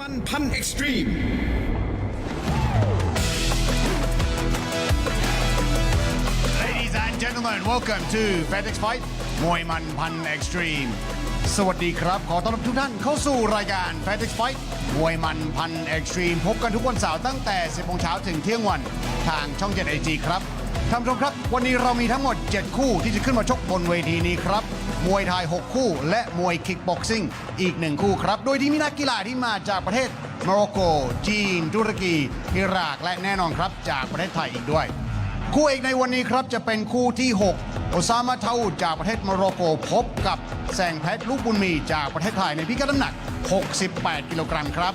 มันพันเอ็กซ์ตรีม Ladies and gentlemen, welcome to Fairtex Fight มวยมันพันเอ็กซ์ตรีมสวัสดีครับขอต้อนรับทุกท่านเข้าสู่รายการ Fairtex Fight มวยมันพันเอ็กซ์ตรีมพบกันทุกวันเสาร์ตั้งแต่ 10 โมงเช้าถึงเที่ยงวันทางช่อง 7 AG ครับท่านผู้ชมครับวันนี้เรามีทั้งหมด 7 คู่ที่จะขึ้นมาชกบนเวทีนี้ครับมวยไทย 6 คู่และมวยคิกบ็อกซิ่งอีก 1 คู่ครับโดยที่มีนักกีฬาที่มาจากประเทศโมร็อกโกจีนตุรกีอิรักและแน่นอนครับจากประเทศไทยอีกด้วยคู่เอกในวันนี้ครับจะเป็นคู่ที่ 6 โอซามาทาอูดจากประเทศโมร็อกโกพบกับแสงเพชรลูกบุญมีจากประเทศไทยในพิกัดน้ำหนัก 68 กิโลกรัมครับ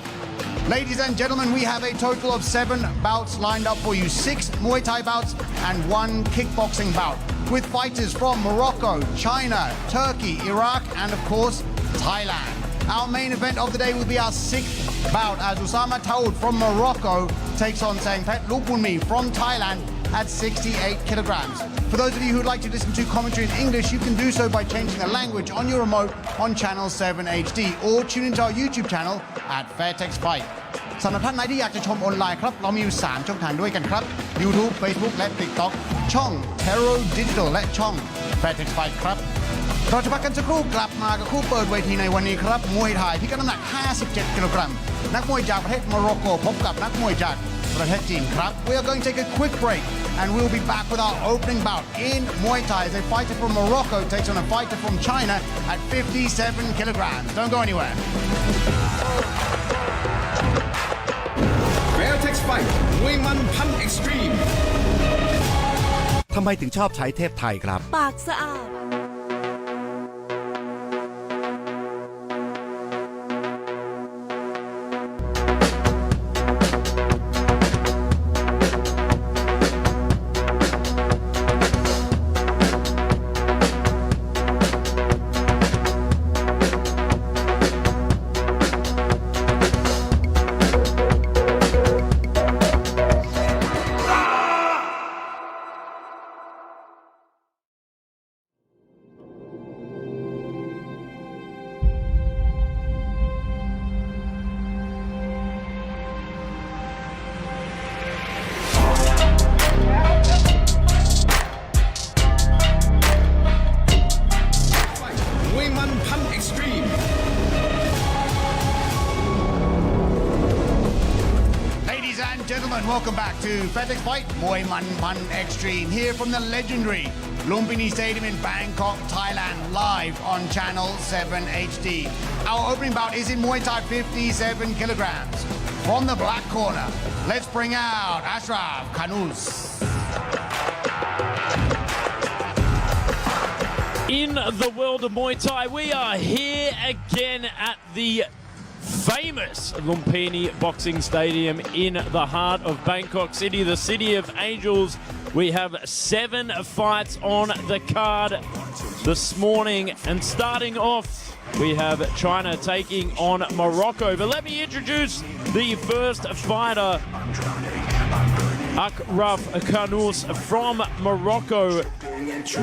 Ladies and gentlemen, we have a total of 7 bouts lined up for you, 6 Muay Thai bouts and 1 kickboxing bout, with fighters from Morocco, China, Turkey, Iraq, and of course, Thailand. Our main event of the day will be our 6th bout as Osama Taoud from Morocco takes on Sangpet Lukbunmi from Thailand at 68 kilograms. For those of you who'd like to listen to commentary in English, you can do so by changing the language on your remote on channel 7 HD or tune into our YouTube channel at Fairtex Fight. สำหรับท่านไหนที่อยากจะชมออนไลน์ครับเรามีอยู่ 3 ช่องทางด้วยกันครับ YouTube Facebook และ TikTok ช่อง Terro Digital และช่อง Fairtex Fight ครับเราจะพักกันสักครู่กลับมากับคู่เปิดเวทีในวันนี้ครับมวยไทยพิกัดน้ำหนัก 57 กิโลกรัมนักมวยจากประเทศโมร็อกโกพบกับนักมวยจากประเทศจีนครับ We are going to take a quick break and we'll be back with our opening bout in Muay Thai as a fighter from Morocco takes on a fighter from China at 57 kilograms. Don't go anywhere. Fairtex Fight มวยมันพันเอ็กซ์ตรีม ทำไมถึงชอบใช้เทพไทยครับ ปากสะอาดGentlemen, welcome back to Fairtex Fight, Muay Man Pan Extreme, here from the legendary Lumpinee Stadium in Bangkok, Thailand, live on channel 7 HD. Our opening bout is in Muay Thai 57 kilograms. From the black corner, let's bring out Ashraf Khanous. In the world of Muay Thai, we are here again at the famous Lumpinee Boxing Stadium in the heart of Bangkok City, the city of angels. We have 7 fights on the card this morning, and starting off we have China taking on Morocco. But let me introduce the first fighter, Ashraf Khanous from Morocco,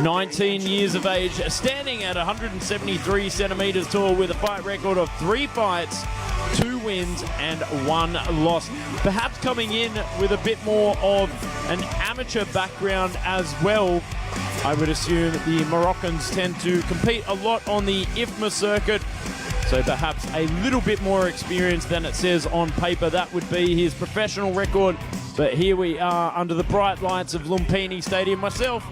19 years of age, standing at 173 centimeters tall with a fight record of 3 fights, 2 wins and 1 loss. Perhaps coming in with a bit more of an amateur background as well. I would assume the Moroccans tend to compete a lot on the IFMA circuit, so perhaps a little bit more experience than it says on paper. That would be his professional record. But here we are under the bright lights of Lumpinee Stadium. Myself,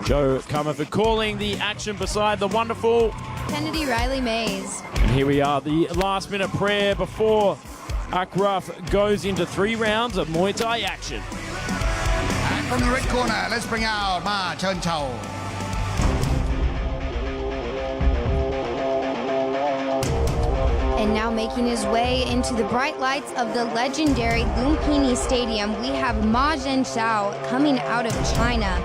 Joe Comerford, calling the action beside the wonderful Kennedy Riley Mays. And here we are, the last minute prayer before Ashraf goes into 3 rounds of Muay Thai action. And from the red corner, let's bring out Ma Chen Chao. And now making his way into the bright lights of the legendary Lumpinee Stadium, we have Ma Zhenjiao coming out of China.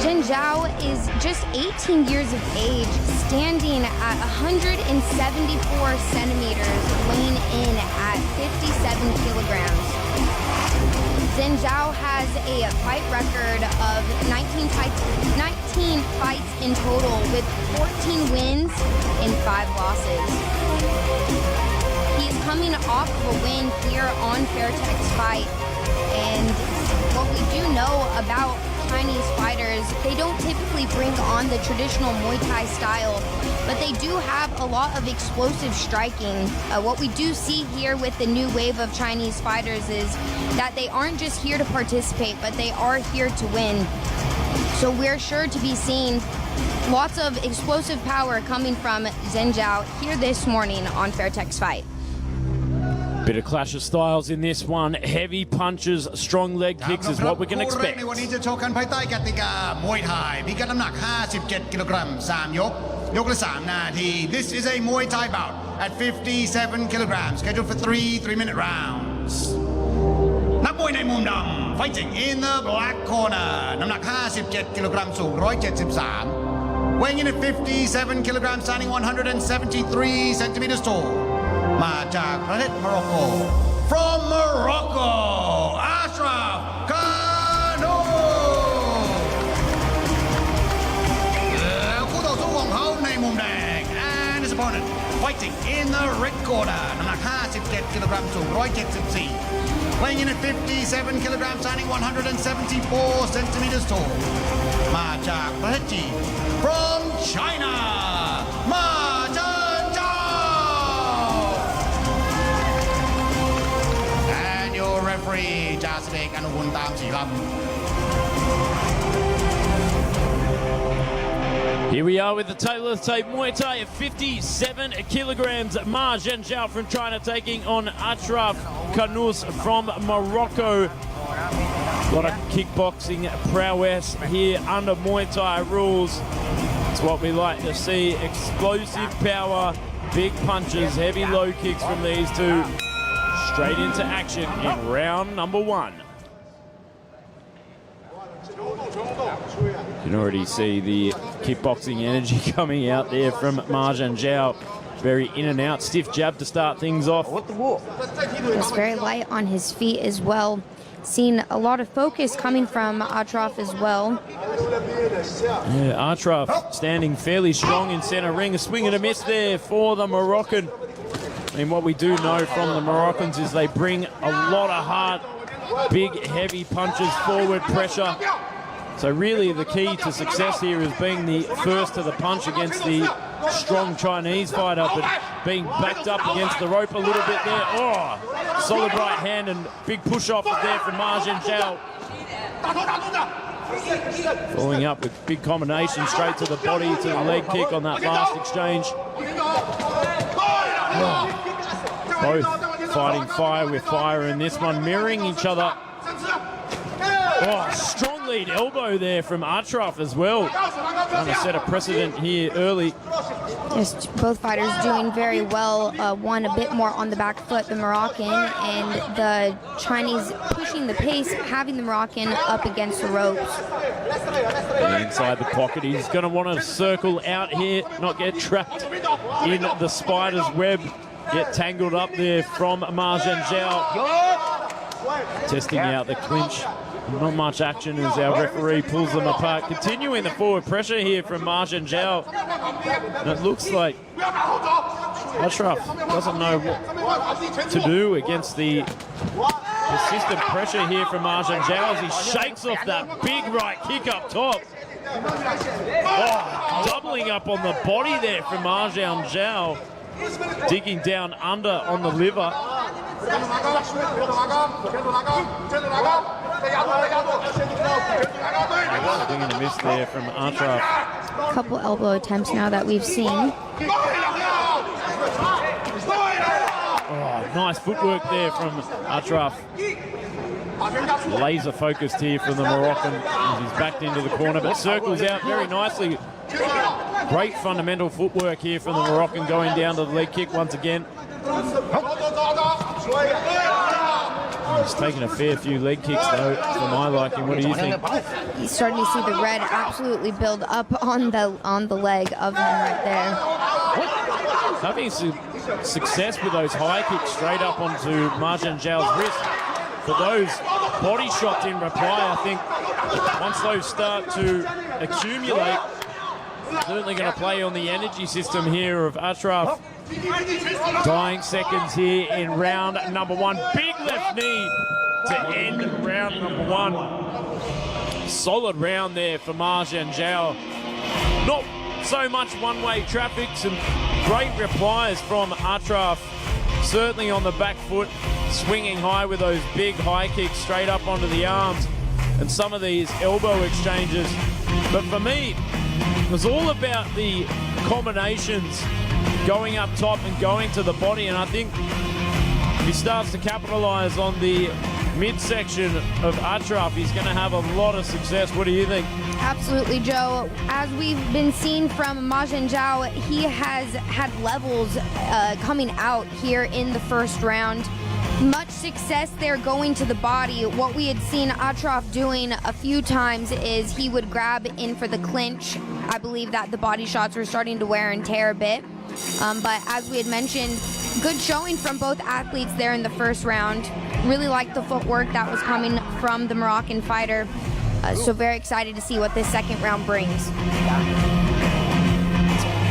Zhenjiao is just 18 years of age, standing at 174 centimeters, weighing in at 57 kilograms. Zhenjiao has a fight record of 19 fights in total, with 14 wins and 5 losses. He is coming off of a win here on Fairtex Fight. And what we do know about Chinese fighters, they don't typically bring on the traditional Muay Thai style, but they do have a lot of explosive striking. What we do see here with the new wave of Chinese fighters is that they aren't just here to participate, but they are here to win. So we're sure to be seeing lots of explosive power coming from Zheng Zhao here this morning on Fairtex Fight. Bit of clash of styles in this one. Heavy punches, strong leg kicks is what we can expect. ในวันนี้จะโชว์กันภายใต้กติกามวยไทยพิกัดน้ำหนัก 57 กิโลกรัม 3 ยก ยกละ 3 นาที This is a Muay Thai bout at 57 kilograms, scheduled for 3-minute rounds. นักมวยในมุมดำ fighting in the black corner น้ำหนัก 57 กิโลกรัม สูง 173 weighing in at 57 kilograms, standing 173 centimeters tall มาจากประเทศโมร็อกโก from Morocco Ashraf Kano แล้วคู่ต่อสู้ของเขาในมุมแดง and his opponent fighting in the red corner น้ำหนัก 57 กิโลกรัม สูง 174 weighing in at 57 kilograms, standing 174 centimeters tall มาจากประเทศจีน from China มาเจินเจ้า and your referee จ่าสิบเอกอนุวุลตามสีลำ Here we are with the tail of the tape Muay Thai at 57 kilograms. Ma Zhenzhao from China taking on Ashraf Kanous from Morocco. A lot of kickboxing prowess here under Muay Thai rules. It's what we like to see. Explosive power, big punches, heavy low kicks from these two. Straight into action in round number 1. You can already see the kickboxing energy coming out there from Ma Zhenzhao. Very in and out, stiff jab to start things off. He's very light on his feet as well. Seen a lot of focus coming from Ashraf as well. Yeah, Ashraf standing fairly strong in center ring. A swing and a miss there for the Moroccan. I mean, what we do know from the Moroccans is they bring a lot of heart, big, heavy punches, forward pressure. So really the key to success here is being the first to the punch against the strong Chinese fighter, but being backed up against the rope a little bit there. Oh, solid right hand and big push off there from Ma Zhenzhao. Following up with big combination straight to the body, to the leg kick on that last exchange. Oh, both fighting fire with fire in this one, mirroring each other. Oh, strong lead elbow there from Ashraf as well. Trying to set a precedent here early. Yes, both fighters doing very well. One a bit more on the back foot, the Moroccan, and the Chinese pushing the pace, having the Moroccan up against the ropes. And inside the pocket, he's going to want to circle out here, not get trapped in the spider's web. Get tangled up there from Ma Zhenzhao. Testing out the clinch. Not much action as our referee pulls them apart. Continuing the forward pressure here from Ma Zhenzhao. And it looks like Ashraf doesn't know what to do against the persistent pressure here from Ma Zhenzhao as he shakes off that big right kick up top. Oh, doubling up on the body there from Ma Zhenzhao. Digging down under on the liver. Swing and a miss there from Ashraf. A couple elbow attempts now that we've seen. Oh, nice footwork there from Ashraf. Laser focused here from the Moroccan as he's backed into the corner, but circles out very nicely. Great fundamental footwork here from the Moroccan, going down to the leg kick once again. He's taken a fair few leg kicks though, for my liking. What do you think? He's starting to see the red absolutely build up on the leg of him right there. Having success with those high kicks straight up onto Ma Zhenzhao's wrist. For those body shots in reply, I think once those start to accumulate, certainly going to play on the energy system here of Ashraf. Dying seconds here in round number 1. Big left knee to end round number 1. Solid round there for Ma Zhao. Not so much one-way traffic, some great replies from Ashraf. Certainly on the back foot, swinging high with those big high kicks straight up onto the arms and some of these elbow exchanges. But for me, it was all about the combinations going up top and going to the body, and I think if he starts to capitalize on the midsection of Ashraf, he's going to have a lot of success. What do you think? Absolutely, Joe. As we've been seeing from Ma Zhao, he has had levels coming out here in the first round. Much success there going to the body. What we had seen Ashraf doing a few times is he would grab in for the clinch. I believe that the body shots were starting to wear and tear a bit. But as we had mentioned, good showing from both athletes there in the first round. Really liked the footwork that was coming from the Moroccan fighter. So very excited to see what this second round brings.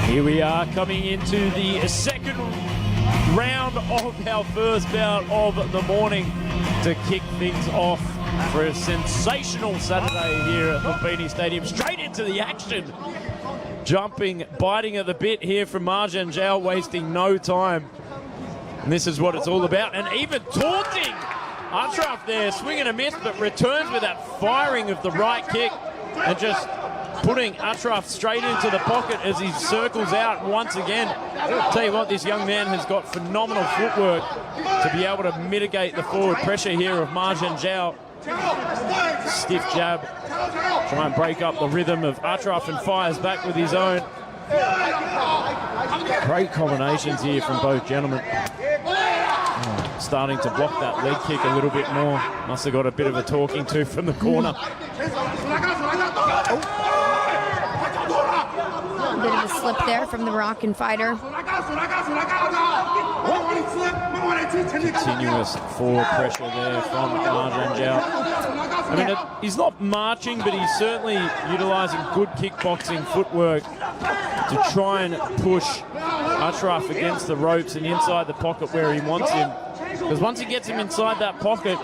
Here we are coming into the second round of our first bout of the morning to kick things off for a sensational Saturday here at Lumpinee Stadium. Straight into the action. Jumping, biting at the bit here from Ma Zhao, wasting no time. And this is what it's all about. And even taunting Ashraf there, swinging a miss, but returns with that firing of the right kick and just putting Ashraf straight into the pocket as he circles out once again. I'll tell you what, this young man has got phenomenal footwork to be able to mitigate the forward pressure here of Ma Zhao. Stiff jab, try and break up the rhythm of Ashraf, and fires back with his own. Great combinations here from both gentlemen. Starting to block that leg kick a little bit more. Must have got a bit of a talking to from the corner. A bit of a slip there from the Moroccan fighter. Continuous forward pressure there from Ma Zhao. I mean, he's not marching, but he's certainly utilising good kickboxing footwork to try and push Ashraf against the ropes and inside the pocket where he wants him. Because once he gets him inside that pocket,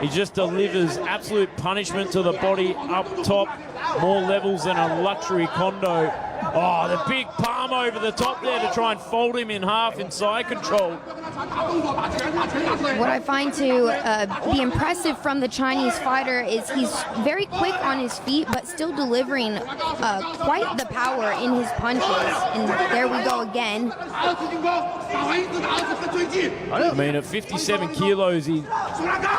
he just delivers absolute punishment to the body up top. More levels than a luxury condo. Oh, the big palm over the top there to try and fold him in half in side control. What I find to be impressive from the Chinese fighter is he's very quick on his feet, but still delivering quite the power in his punches. And there we go again. I mean, at 57 kilos, he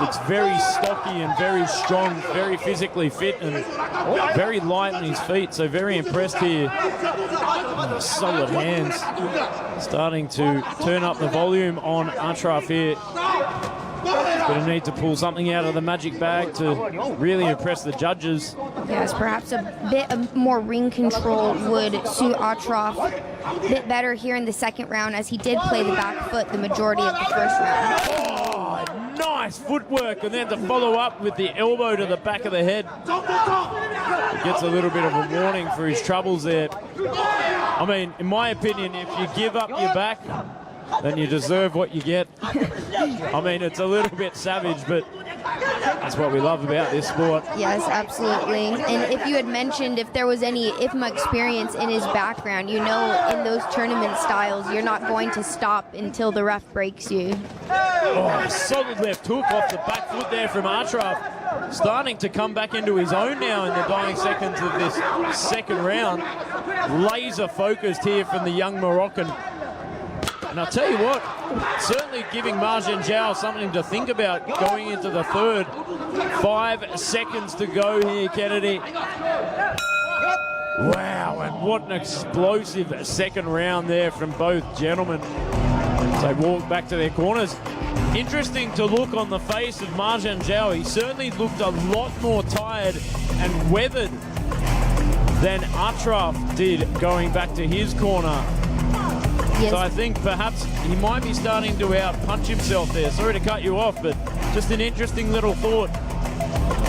looks very stocky and very strong, very physically fit, and very light on his feet, so very impressed here. Oh, solid hands. Starting to turn up the volume on Ashraf here. Going to need to pull something out of the magic bag to really impress the judges. Yes, perhaps a bit of more ring control would suit Ashraf a bit better here in the second round, as he did play the back foot the majority of the first round. Oh, nice footwork, and then to follow up with the elbow to the back of the head. He gets a little bit of a warning for his troubles there. I mean, in my opinion, if you give up your back, then you deserve what you get. I mean, it's a little bit savage, but that's what we love about this sport. Yes, absolutely. And if you had mentioned if there was any IFMA experience in his background, you know in those tournament styles, you're not going to stop until the ref breaks you. Oh, solid left hook off the back foot there from Ashraf. Starting to come back into his own now in the dying seconds of this second round. Laser focused here from the young Moroccan. And I'll tell you what, certainly giving Ma Zhao something to think about going into the third. 5 seconds to go here, Kennedy. Wow, and what an explosive second round there from both gentlemen. They walk back to their corners. Interesting to look on the face of Ma Zhao. He certainly looked a lot more tired and weathered than Ashraf did going back to his corner. Yes. So I think perhaps he might be starting to out-punch himself there. Sorry to cut you off, but just an interesting little thought.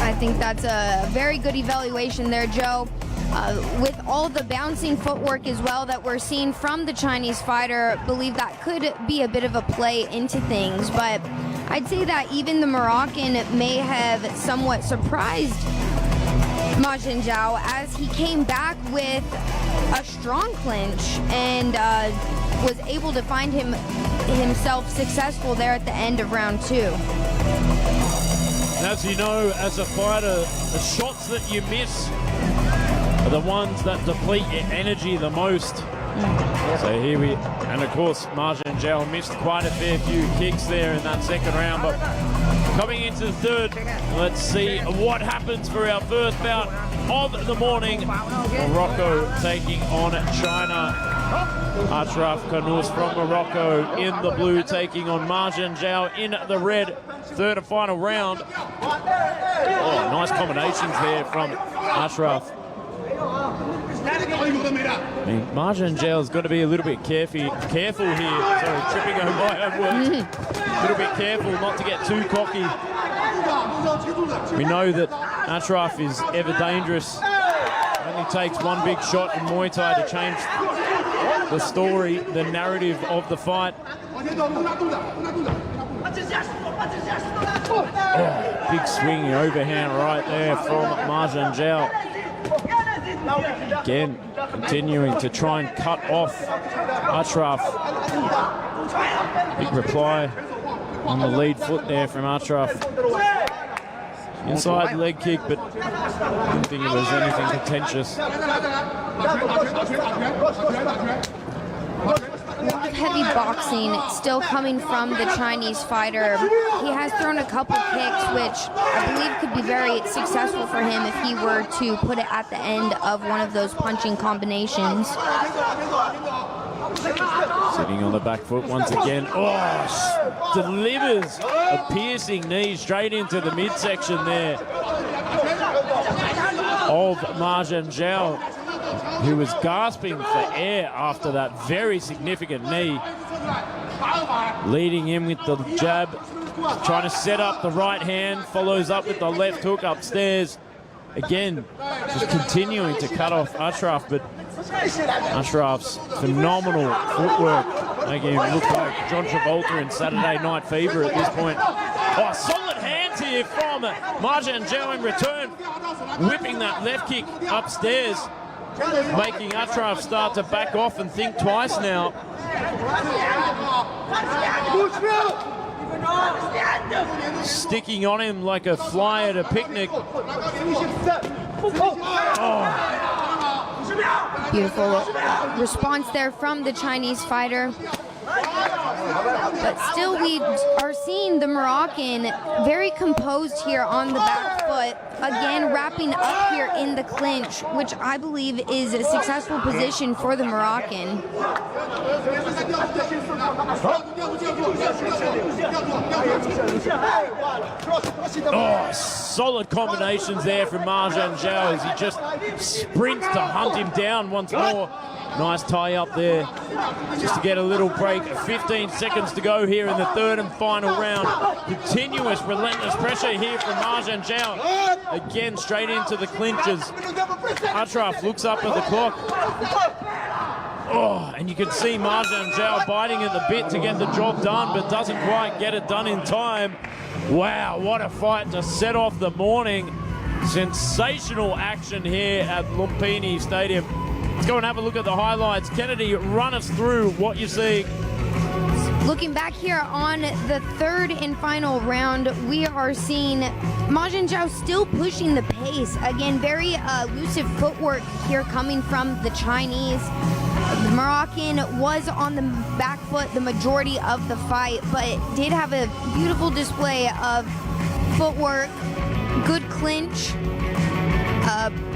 I think that's a very good evaluation there, Joe. with all the bouncing footwork as well that we're seeing from the Chinese fighter, believe that could be a bit of a play into things. But I'd say that even the Moroccan may have somewhat surprised Ma Zhenjiao as he came back with a strong clinch and was able to find himself successful there at the end of round 2. As you know, as a fighter, the shots that you miss are the ones that deplete your energy the most. So here and of course, Ma Zhenjiao missed quite a fair few kicks there in that second round, but coming into the third, let's see what happens for our first bout of the morning. Morocco taking on China. Ashraf Kanous from Morocco in the blue, taking on Ma Zhenjiao in the red. Third and final round. Oh, nice combinations there from Ashraf. I mean, Ma Zhenjiao's got to be a little bit careful here. Sorry, tripping over my own words. A little bit careful not to get too cocky. We know that Ashraf is ever dangerous. It only takes one big shot in Muay Thai to change the story, the narrative of the fight. Oh, big swing overhand right there from Ma Zhenjiao. Again, continuing to try and cut off Ashraf. Big reply on the lead foot there from Ashraf. Inside leg kick, but I didn't think it was anything contentious. A lot of heavy boxing still coming from the Chinese fighter. He has thrown a couple kicks, which I believe could be very successful for him if he were to put it at the end of one of those punching combinations. Sitting on the back foot once again. Oh, delivers a piercing knee straight into the midsection there of Ma Zhenjiao, who was gasping for air after that very significant knee. Leading in with the jab, trying to set up the right hand, follows up with the left hook upstairs. Again, just continuing to cut off Ashraf, but Ashraf's phenomenal footwork making him look like John Travolta in Saturday Night Fever at this point. Oh, solid hands here from Ma Zhenjiao in return, whipping that left kick upstairs, making Ashraf start to back off and think twice now. Sticking on him like a fly at a picnic. Oh. Beautiful response there from the Chinese fighter. But still, we are seeing the Moroccan very composed here on the back foot. Again, wrapping up here in the clinch, which I believe is a successful position for the Moroccan. Oh, solid combinations there from Ma Zhenjiao as he just sprints to hunt him down once more. Nice tie up there just to get a little break. 15 seconds to go here in the third and final round. Continuous, relentless pressure here from Ma Zhenjiao. Again, straight into the clinches. Ashraf looks up at the clock. Oh, and you can see Ma Zhenjiao biting at the bit to get the job done, but doesn't quite get it done in time. Wow, what a fight to set off the morning. Sensational action here at Lumpinee Stadium. Let's go and have a look at the highlights. Kennedy, run us through what you're seeing. Looking back here on the third and final round, we are seeing Ma Zhenjiao still pushing the pace. Again, very elusive footwork here coming from the Chinese. The Moroccan was on the back foot the majority of the fight, but did have a beautiful display of footwork, good clinch.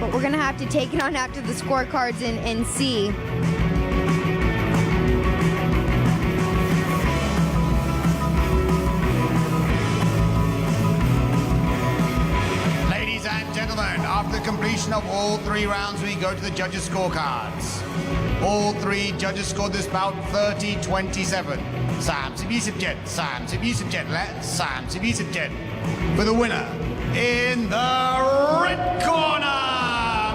But we're going to have to take it on out to the scorecards and see. Ladies and gentlemen, after the completion of all 3 rounds, we go to the judges' scorecards. All 3 judges scored this bout 30-27. 30-27 และ 30-27 for the winner in the red corner,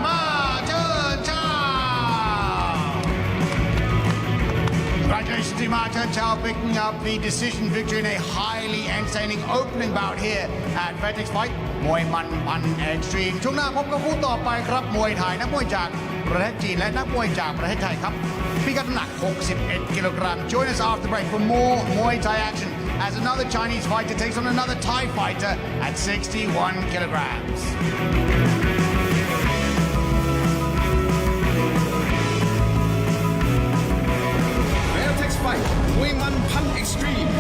Ma Zhenjiao. Strategy Ma Chen Chao picking up the decision victory in a highly entertaining opening bout here at Fairtex Fight มวยมันพันเอ็กซ์ตรีมช่วงหน้าพบกับคู่ต่อไปครับมวยไทยนักมวยจากประเทศจีนและนักมวยจากประเทศไทยครับพิกัดน้ำหนัก 61 กิโลกรัม Join us after break for more Muay Thai action as another Chinese fighter takes on another Thai fighter at 61 kilograms. Fairtex Fight มวยมันพัน Extreme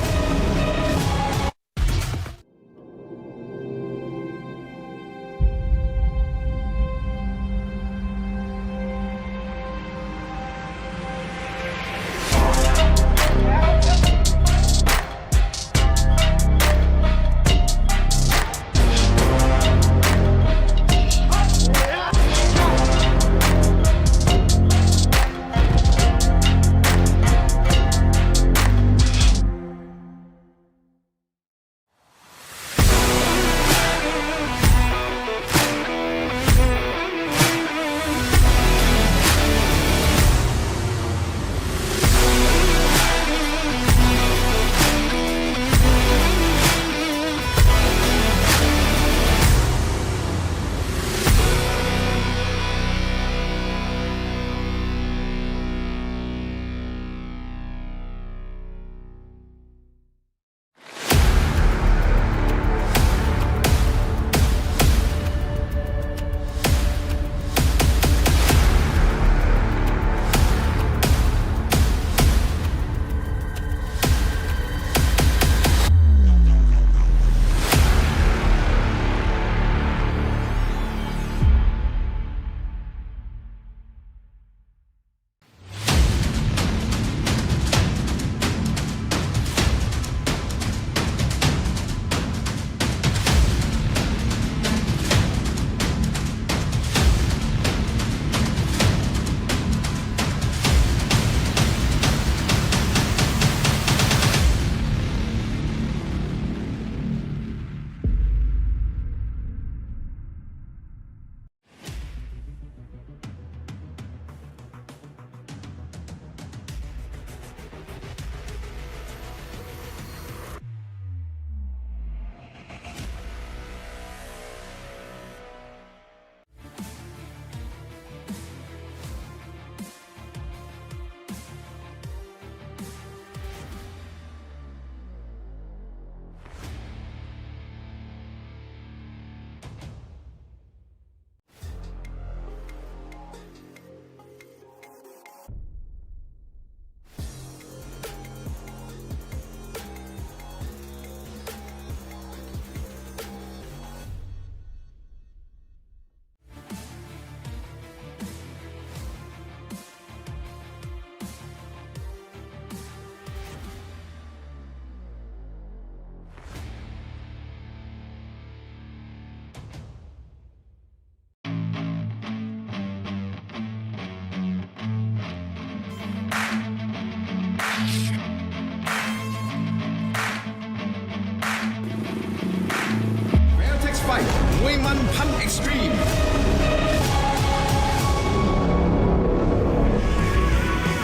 Fairtex Fight มวยมันพัน Extreme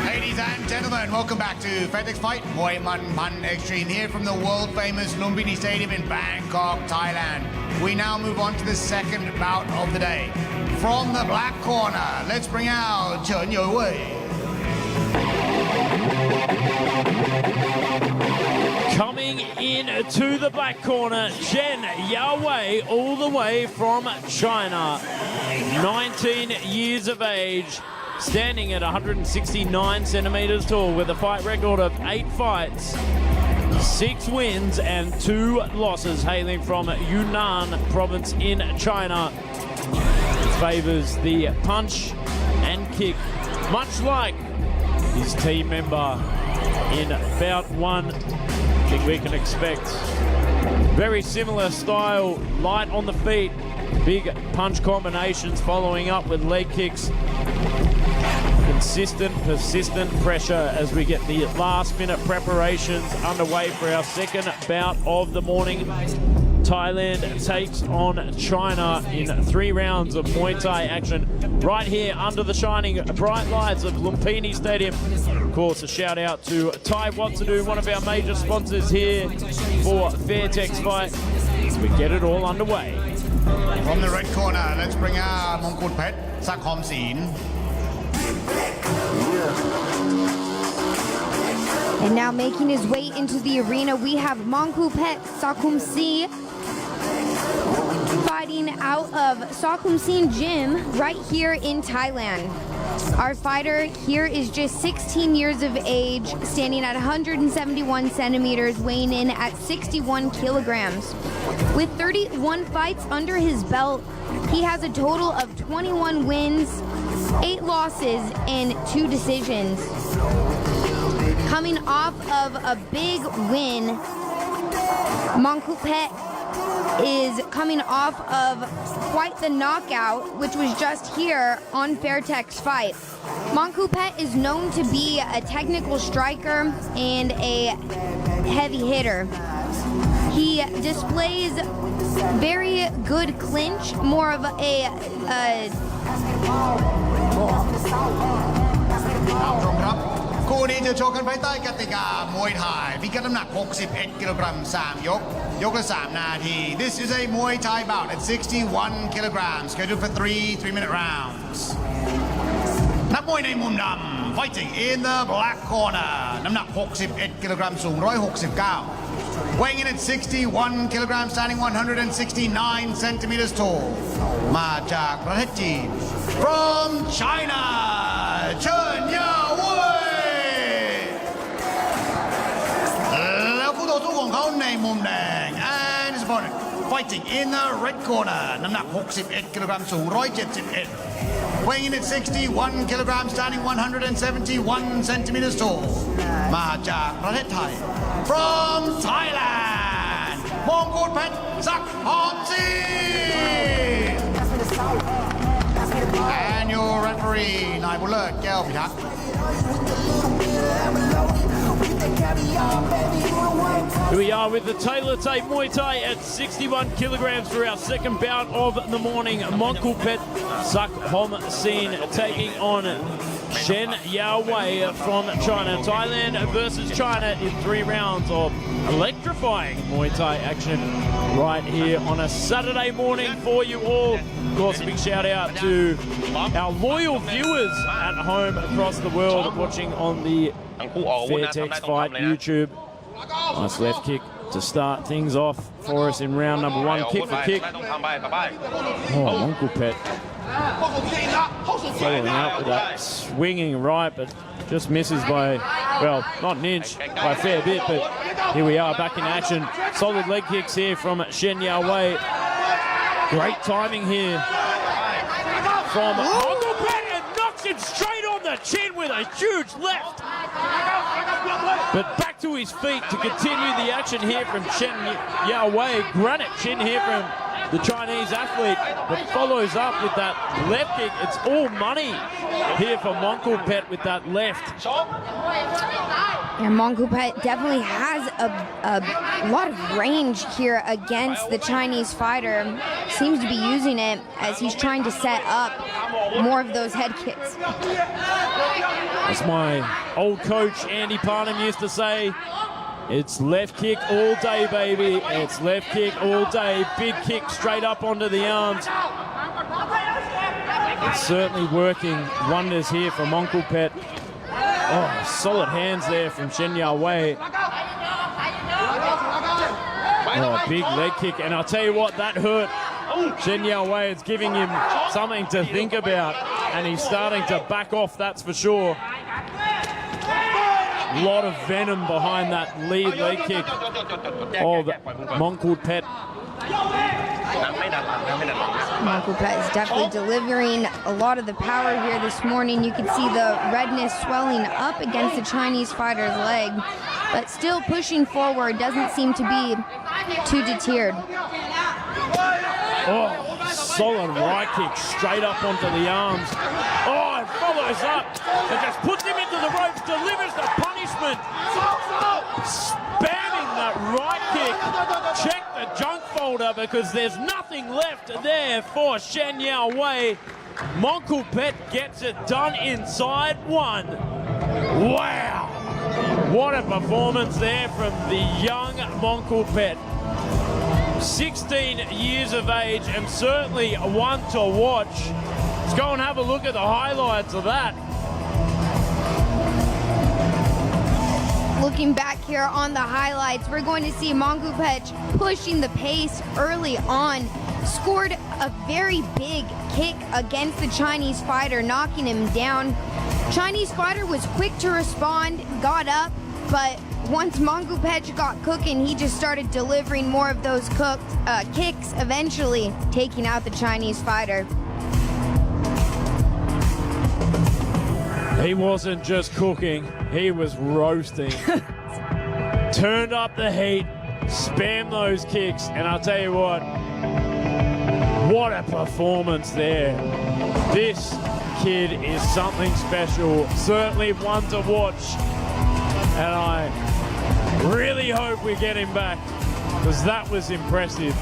Ladies and gentlemen, welcome back to Fairtex Fight มวยมันพัน Extreme here from the world famous Lumpinee Stadium in Bangkok, Thailand. We now move on to the second bout of the day. From the black corner, let's bring out Chen Youwei. Coming in to the black corner, Chen Youwei, all the way from China. 19 years of age, standing at 169 centimeters tall with a fight record of 8 fights, 6 wins and 2 losses, hailing from Yunnan province in China. Favors the punch and kick, much like his team member in bout 1. I think we can expect very similar style, light on the feet, big punch combinations following up with leg kicks. Consistent, persistent pressure as we get the last minute preparations underway for our second bout of the morning. Thailand takes on China in 3 rounds of Muay Thai action right here under the shining bright lights of Lumpinee Stadium. Of course, a shout out to Thai What To Do, one of our major sponsors here for Fairtex Fight, as we get it all underway. From the red corner, let's bring out Mongkut Phet Sakhomseen. And now making his way into the arena, we have Mongkut Sakhomseen fighting out of Sakhomseen Gym right here in Thailand. Our fighter here is just 16 years of age, standing at 171 centimeters, weighing in at 61 kilograms. With 31 fights under his belt, he has a total of 21 wins, 8 losses, and 2 decisions. Coming off of a big win, Mongkut Phet is coming off of quite the knockout, which was just here on Fairtex Fight. Mongkut Phet is known to be a technical striker and a heavy hitter. He displays very good clinch, more of a คู่นี้จะโชว์กันภายใต้กติกามวยไทยพิกัดน้ำหนัก 61 กิโลกรัม 3 ยก ยกละ 3 นาที This is a Muay Thai bout at 61 kilograms, scheduled for 3-minute rounds. นักมวยในมุมดำ fighting in the black corner น้ำหนัก 61 กิโลกรัม สูง 169 weighing in at 61 kilograms, standing 169 centimeters tall มาจากประเทศจีน from China เฉินเย่าเว่ยแล้วคู่ต่อสู้ของเขาในมุมแดง and his opponent fighting in the red corner น้ำหนัก 61 กิโลกรัม สูง 171 weighing in at 61 kilograms, standing 171 centimeters tall มาจากประเทศไทย from Thailand มงกุฎเพชรศักดิ์หอมศรี and your referee นายบุญเลิศแก้วพิทักษ์ Here we are with the Taylor Tape Muay Thai at 61 kilograms for our second bout of the morning. Mongkut Phet Sakhomseen taking on Shen Yao from China. Thailand versus China in 3 rounds of electrifying Muay Thai action right here on a Saturday morning for you all. Of course, a big shout out to our loyal viewers at home across the world watching on the Fairtex Fight YouTube. Nice left kick to start things off for us in round number 1. Kick for kick. Oh, Mongkut Phet following up with that swinging right, but just misses by, well, not an inch, by a fair bit, but here we are back in action. Solid leg kicks here from Shen Yao Wei. Great timing here from Mongkut Phet, and knocks him straight on the chin with a huge left. But back to his feet to continue the action here from Shen Yao Wei. Granite chin here from the Chinese athlete, but follows up with that left kick. It's all money here for Mongkut Phet with that left. And Mongkut Phet definitely has a lot of range here against the Chinese fighter. Seems to be using it as he's trying to set up more of those head kicks. As my old coach Andy Parnham used to say, it's left kick all day, baby. It's left kick all day. Big kick straight up onto the arms. It's certainly working wonders here for Mongkut Phet. Oh, solid hands there from Shen Yao Wei. Oh, big leg kick. And I'll tell you what, that hurt Shen Yao Wei. It's giving him something to think about. And he's starting to back off, that's for sure. A lot of venom behind that lead leg kick of Mongkut Phet. Mongkut Phet is definitely delivering a lot of the power here this morning. You can see the redness swelling up against the Chinese fighter's leg, but still pushing forward, doesn't seem to be too deterred. Oh, solid right kick straight up onto the arms. Oh, it follows up and just puts him into the ropes, delivers the punishment. Spamming that right kick. Check the junk fold shoulder because there's nothing left there for Shen Yao Wei. Mongkol Pet gets it done inside one. Wow! What a performance there from the young Mongkol Pet. 16 years of age and certainly one to watch. Let's go and have a look at the highlights of that. Looking back here on the highlights, we're going to see Mongkol Pet pushing the pace early on. Scored a very big kick against the Chinese fighter, knocking him down. Chinese fighter was quick to respond, got up, but once Mongkol Pet got cooking, he just started delivering more of those kicks, eventually taking out the Chinese fighter. He wasn't just cooking, he was roasting. Turned up the heat, spammed those kicks, and I'll tell you what a performance there. This kid is something special, certainly one to watch, and I really hope we get him back, because that was impressive.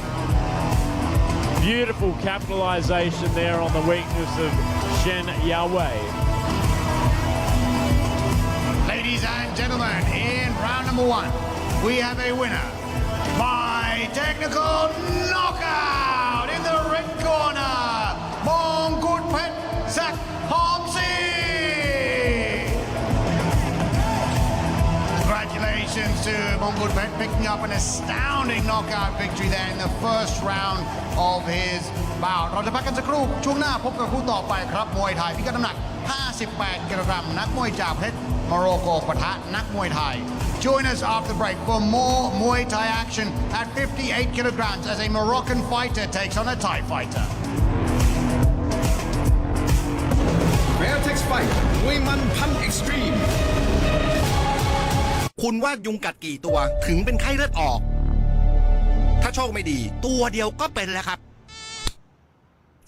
Beautiful capitalization there on the weakness of Shen Yao Wei. Ladies and gentlemen, in round number one, we have a winner by technical knockout in the red corner, Mongkol Pet Zach Homsey. Congratulations to Mongkol Pet picking up an astounding knockout victory there in the first round of his bout. เราจะพักกันสักครู่ช่วงหน้าพบกับคู่ต่อไปครับมวยไทยพิกัดน้ำหนัก 58 กิโลกรัมนักมวยจากประเทศโมร็อกโกปะทะนักมวยไทย Join us after the break for more Muay Thai action at 58 kilograms as a Moroccan fighter takes on a Thai fighter. Fairtex Fight มวยมันพัน Extreme คุณว่ายุงกัดกี่ตัวถึงเป็นไข้เลือดออก ถ้าโชคไม่ดีตัวเดียวก็เป็นแล้วครับ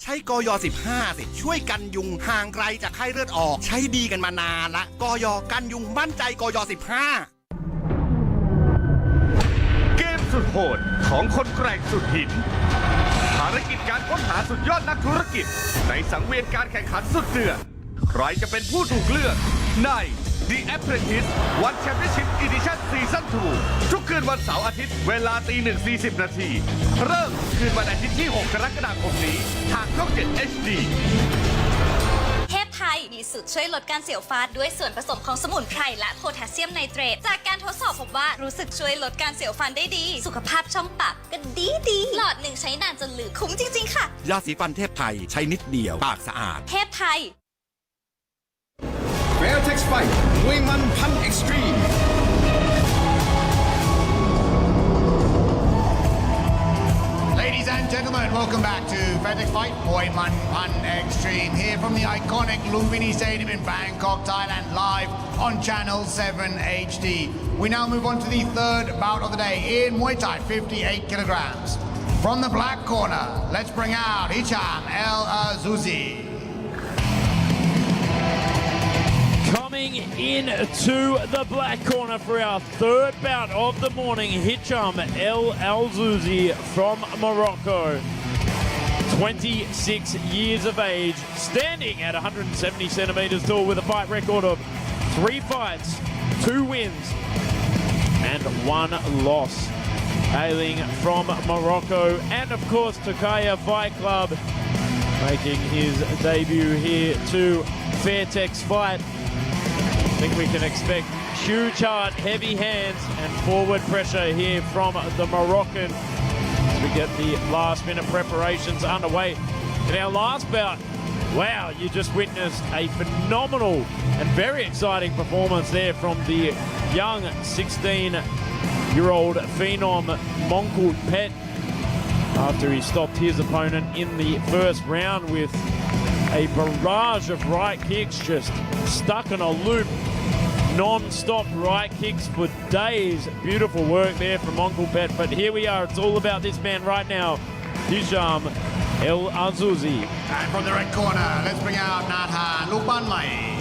ใช้กย15สิช่วยกันยุงห่างไกลจากไข้เลือดออกใช้ดีกันมานานละกยกันยุงมั่นใจกย15เกมสุดโหดของคนแกร่งสุดหินภารกิจการค้นหาสุดยอดนักธุรกิจในสังเวียนการแข่งขันสุดเดือดใครจะเป็นผู้ถูกเลือกใน The Apprentice One Championship Edition Season 2 ทุกคืนวันเสาร์อาทิตย์เวลา1:40 น.เริ่มคืนวันอาทิตย์ที่ 6 กรกฎาคมนี้ทางช่อง 7 HD เทพไทยมีสูตรช่วยลดการเสียวฟันด้วยส่วนผสมของสมุนไพรและโพแทสเซียมไนเตรตจากการทดสอบพบว่ารู้สึกช่วยลดการเสียวฟันได้ดีสุขภาพช่องปากก็ดีหลอดหนึ่งใช้นานจนลืมคุ้มจริงๆค่ะยาสีฟันเทพไทยใช้นิดเดียวปากสะอาดเทพไทย Fairtex Fight มวยมันพัน Extreme Ladies and gentlemen, welcome back to Fairtex Fight Muay Man Pan Extreme here from the iconic Lumpinee Stadium in Bangkok, Thailand, live on Channel 7 HD. We now move on to the third bout of the day in Muay Thai, 58 kilograms. From the black corner, let's bring out Hicham El Azouzi. Coming in to the black corner for our third bout of the morning, Hicham El Azouzi from Morocco. 26 years of age, standing at 170 centimeters tall with a fight record of 3 fights, 2 wins, and 1 loss. Hailing from Morocco and of course Takaya Fight Club, making his debut here to Fairtex Fight. I think we can expect huge heart, heavy hands and forward pressure here from the Moroccan as we get the last minute preparations underway. In our last bout, wow, you just witnessed a phenomenal and very exciting performance there from the young 16-year-old phenom Mongkol Pet after he stopped his opponent in the first round with a barrage of right kicks, just stuck in a loop, non-stop right kicks for days. Beautiful work there from Mongkol Pet, but here we are. It's all about this man right now, Hicham El Azouzi. And from the red corner, let's bring out Nathan Lumpinee.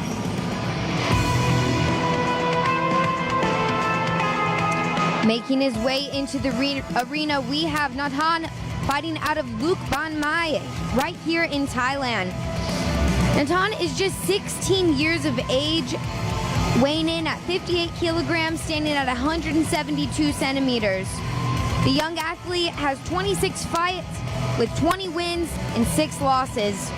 Making his way into the arena, we have Nathan fighting out of Lumpinee right here in Thailand. Nathan is just 16 years of age, weighing in at 58 kilograms, standing at 172 centimeters. The young athlete has 26 fights with 20 wins and 6 losses.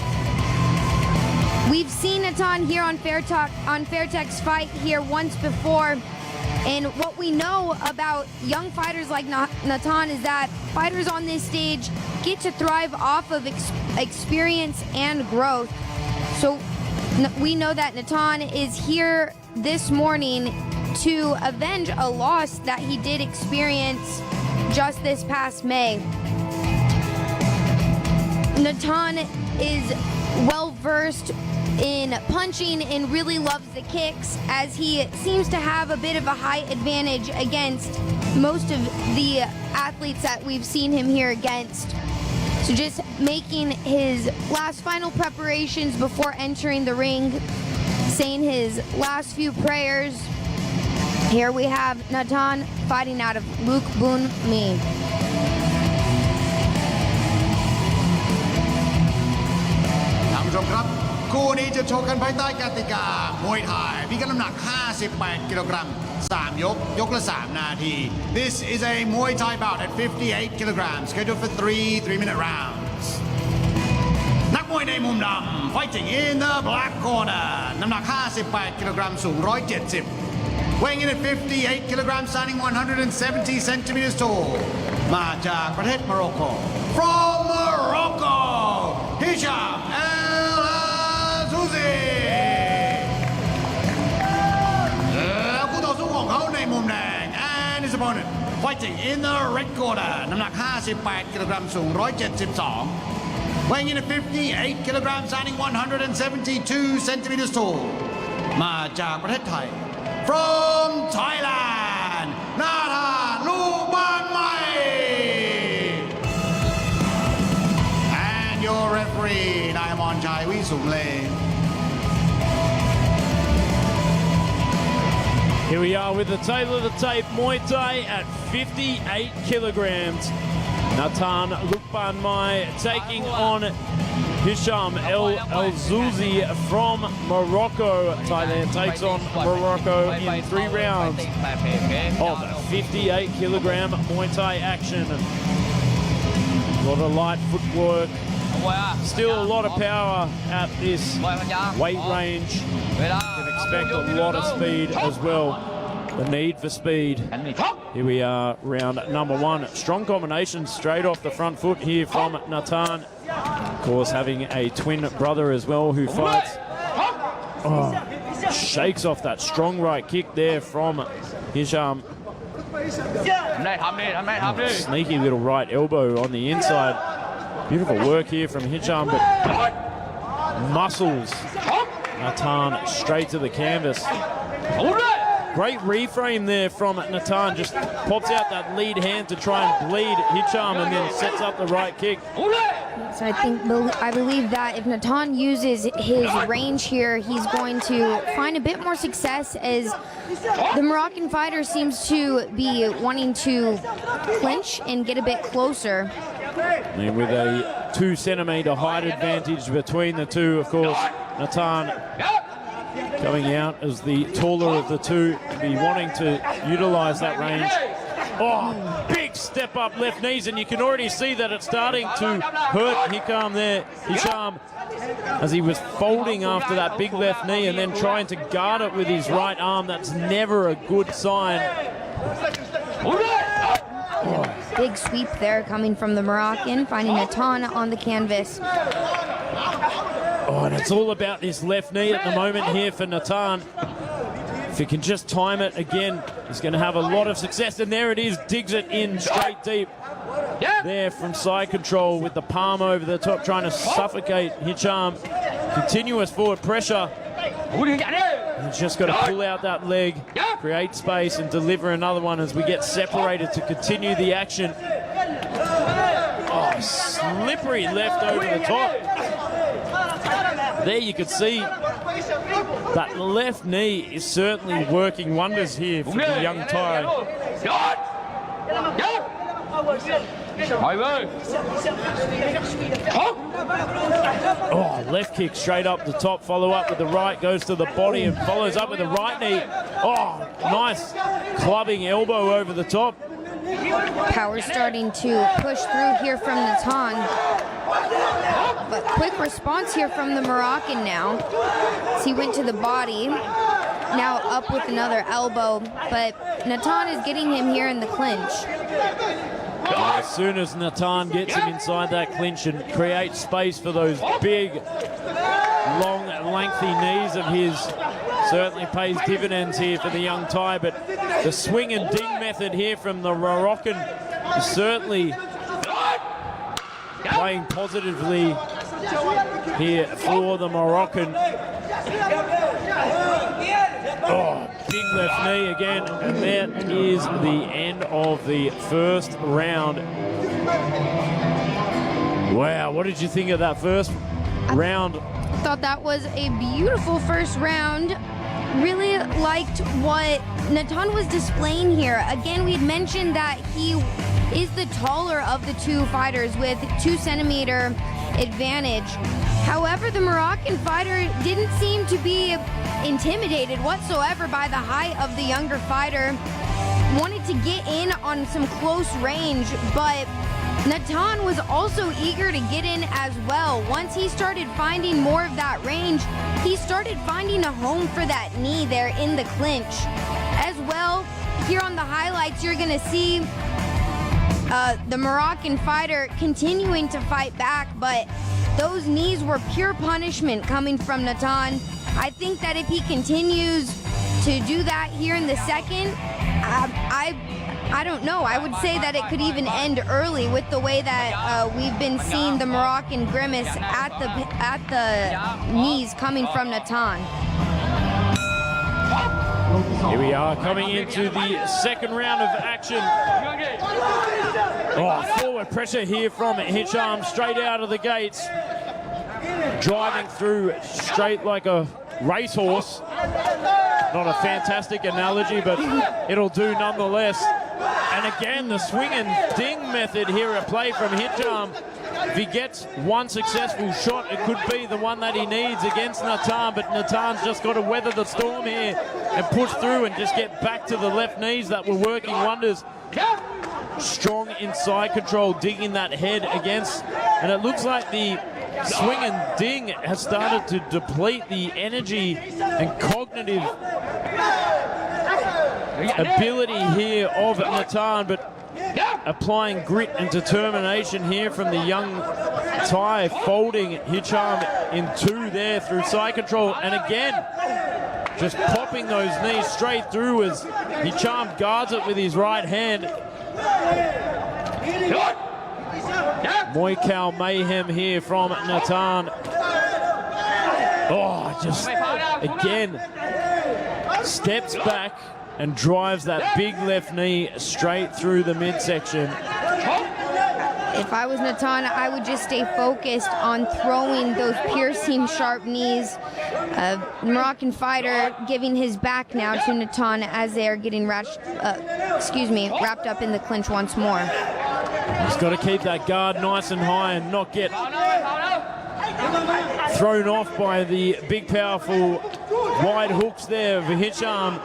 We've seen Nathan here on Fairtex fight here once before, and what we know about young fighters like Nathan is that fighters on this stage get to thrive off of experience and growth. So we know that Nathan is here this morning to avenge a loss that he did experience just this past May. Nathan is well versed in punching and really loves the kicks, as he seems to have a bit of a height advantage against most of the athletes that we've seen him here against. So just making his last final preparations before entering the ring, saying his last few prayers. Here we have Nathan fighting out of Lumpinee. ท่านผู้ชมครับคู่นี้จะชกกันภายใต้กติกามวยไทยพิกัดน้ำหนัก 58 กิโลกรัม 3 ยก ยกละ 3 นาที This is a Muay Thai bout at 58 kilograms scheduled for 3-minute rounds นักมวยในมุมดำ fighting in the black corner น้ำหนัก 58 กิโลกรัม สูง 170 weighing in at 58 kilograms, standing 170 centimeters tall มาจากประเทศโมร็อกโก from Morocco Hisham El-Azouzi แล้วคู่ต่อสู้ของเขาในมุมแดง and his opponent fighting in the red corner น้ำหนัก 58 กิโลกรัม สูง 172 weighing in at 58 kilograms, standing 172 centimeters tall มาจากประเทศไทย from Thailand นาธานลูปานไม and your referee นายอมรชัยวิสุงเล Here we are with the tail of the tape, Muay Thai at 58 kilograms. Nathan Lumpinee taking on Hisham El-Azouzi from Morocco. Thailand takes on Morocco in 3 rounds of 58 kilogram Muay Thai action. A lot of light footwork, still a lot of power at this weight range. You can expect a lot of speed as well. The need for speed. Here we are, round number 1. Strong combination straight off the front foot here from Nathan. Of course, having a twin brother as well who fights. Oh, shakes off that strong right kick there from Hisham. Sneaky little right elbow on the inside. Beautiful work here from Hisham, but muscles Nathan straight to the canvas. Great reframe there from Nathan, just pops out that lead hand to try and bleed Hisham and then sets up the right kick. So I believe that if Nathan uses his range here, he's going to find a bit more success, as the Moroccan fighter seems to be wanting to clinch and get a bit closer. And with a 2 centimeter height advantage between the two, of course, Nathan coming out as the taller of the two, be wanting to utilize that range. Oh, big step up left knees, and you can already see that it's starting to hurt Hisham, as he was folding after that big left knee and then trying to guard it with his right arm. That's never a good sign. Oh, big sweep there coming from the Moroccan, finding Nathan on the canvas. Oh, and it's all about this left knee at the moment here for Nathan. If he can just time it again, he's going to have a lot of success. And there it is, digs it in straight deep. There from side control with the palm over the top, trying to suffocate Hisham. Continuous forward pressure. He's just got to pull out that leg, create space, and deliver another one as we get separated to continue the action. Oh, slippery left over the top. There you can see that left knee is certainly working wonders here for the young Thai. Oh, left kick straight up the top, follow up with the right, goes to the body and follows up with the right knee. Oh, nice clubbing elbow over the top. Power starting to push through here from Natan. But quick response here from the Moroccan now. As he went to the body. Now up with another elbow. But Natan is getting him here in the clinch. As soon as Natan gets him inside that clinch and creates space for those big, long, lengthy knees of his, certainly pays dividends here for the young Thai. But the swing and ding method here from the Moroccan is certainly playing positively here for the Moroccan. Oh, big left knee again, and that is the end of the first round. Wow, what did you think of that first round? I thought that was a beautiful first round. Really liked what Natan was displaying here. Again, we'd mentioned that he is the taller of the two fighters with 2 centimeter advantage. However, the Moroccan fighter didn't seem to be intimidated whatsoever by the height of the younger fighter. Wanted to get in on some close range, but Natan was also eager to get in as well. Once he started finding more of that range, he started finding a home for that knee there in the clinch. As well, here on the highlights, you're gonna see the Moroccan fighter continuing to fight back, but those knees were pure punishment coming from Natan. I think that if he continues to do that here in the second, I don't know. I would say that it could even end early with the way that we've been seeing the Moroccan grimace at the knees coming from Natan. Here we are coming into the second round of action. Oh, forward pressure here from Hicham straight out of the gates. Driving through straight like a racehorse. Not a fantastic analogy, but it'll do nonetheless. And again, the swing and ding method here at play from Hicham. If he gets one successful shot, it could be the one that he needs against Natan, but Natan's just got to weather the storm here and push through and just get back to the left knees that were working wonders. Strong inside control, digging that head against, and it looks like the swing and ding has started to deplete the energy and cognitive ability here of Natan, but applying grit and determination here from the young Thai, folding Hicham in 2 there through side control, and again just popping those knees straight through as Hicham guards it with his right hand. Muay Khao mayhem here from Natan. Oh, just again steps back and drives that big left knee straight through the midsection. If I was Natan, I would just stay focused on throwing those piercing sharp knees. Moroccan fighter giving his back now to Natan as they're getting wrapped up in the clinch once more. He's got to keep that guard nice and high and not get thrown off by the big, powerful wide hooks there of Hicham.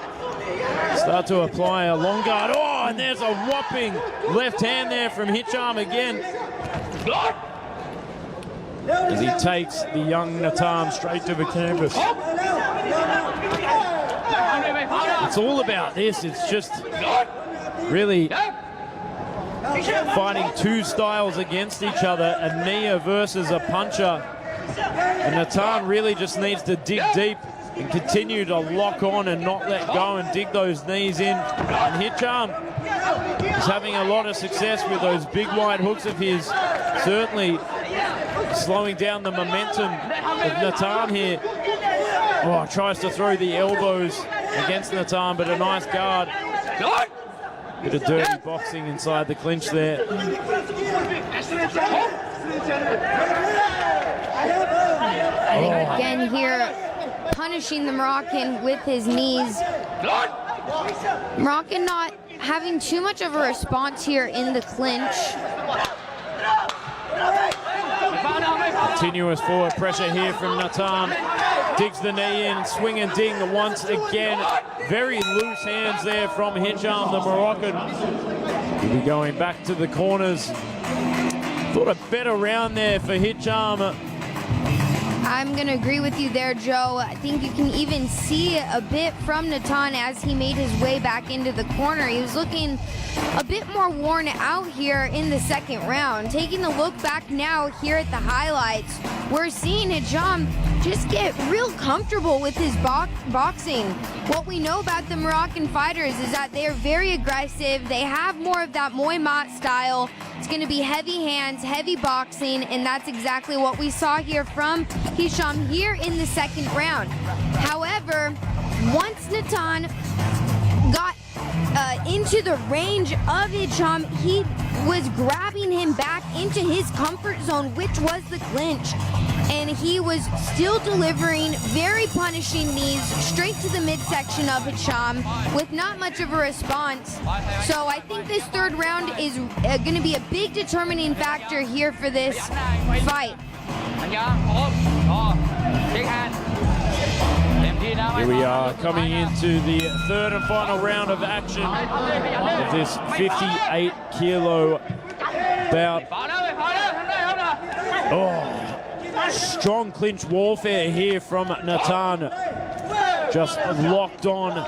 Start to apply a long guard. Oh, and there's a whopping left hand there from Hicham again. As he takes the young Natan straight to the canvas. It's all about this. It's just really fighting 2 styles against each other, a kneer versus a puncher. And Natan really just needs to dig deep and continue to lock on and not let go and dig those knees in. And Hicham is having a lot of success with those big wide hooks of his, certainly slowing down the momentum of Natan here. Oh, tries to throw the elbows against Natan, but a nice guard. Bit of dirty boxing inside the clinch there. And again here, punishing the Moroccan with his knees. Moroccan not having too much of a response here in the clinch. Continuous forward pressure here from Natan. Digs the knee in, swing and ding once again. Very loose hands there from Hicham, the Moroccan. He'll be going back to the corners. Thought a better round there for Hicham. I'm going to agree with you there, Joe. I think you can even see a bit from Natan as he made his way back into the corner. He was looking a bit more worn out here in the second round. Taking a look back now here at the highlights, we're seeing Hicham just get real comfortable with his boxing. What we know about the Moroccan fighters is that they are very aggressive. They have more of that Muay Mat style. It's going to be heavy hands, heavy boxing, and that's exactly what we saw here from Hicham here in the second round. However, once Natan got into the range of Hicham, he was grabbing him back into his comfort zone, which was the clinch. And he was still delivering very punishing knees straight to the midsection of Hicham with not much of a response. So I think this third round is going to be a big determining factor here for this fight. Here we are coming into the third and final round of action of this 58-kilo bout. Oh, strong clinch warfare here from Natan. Just locked on,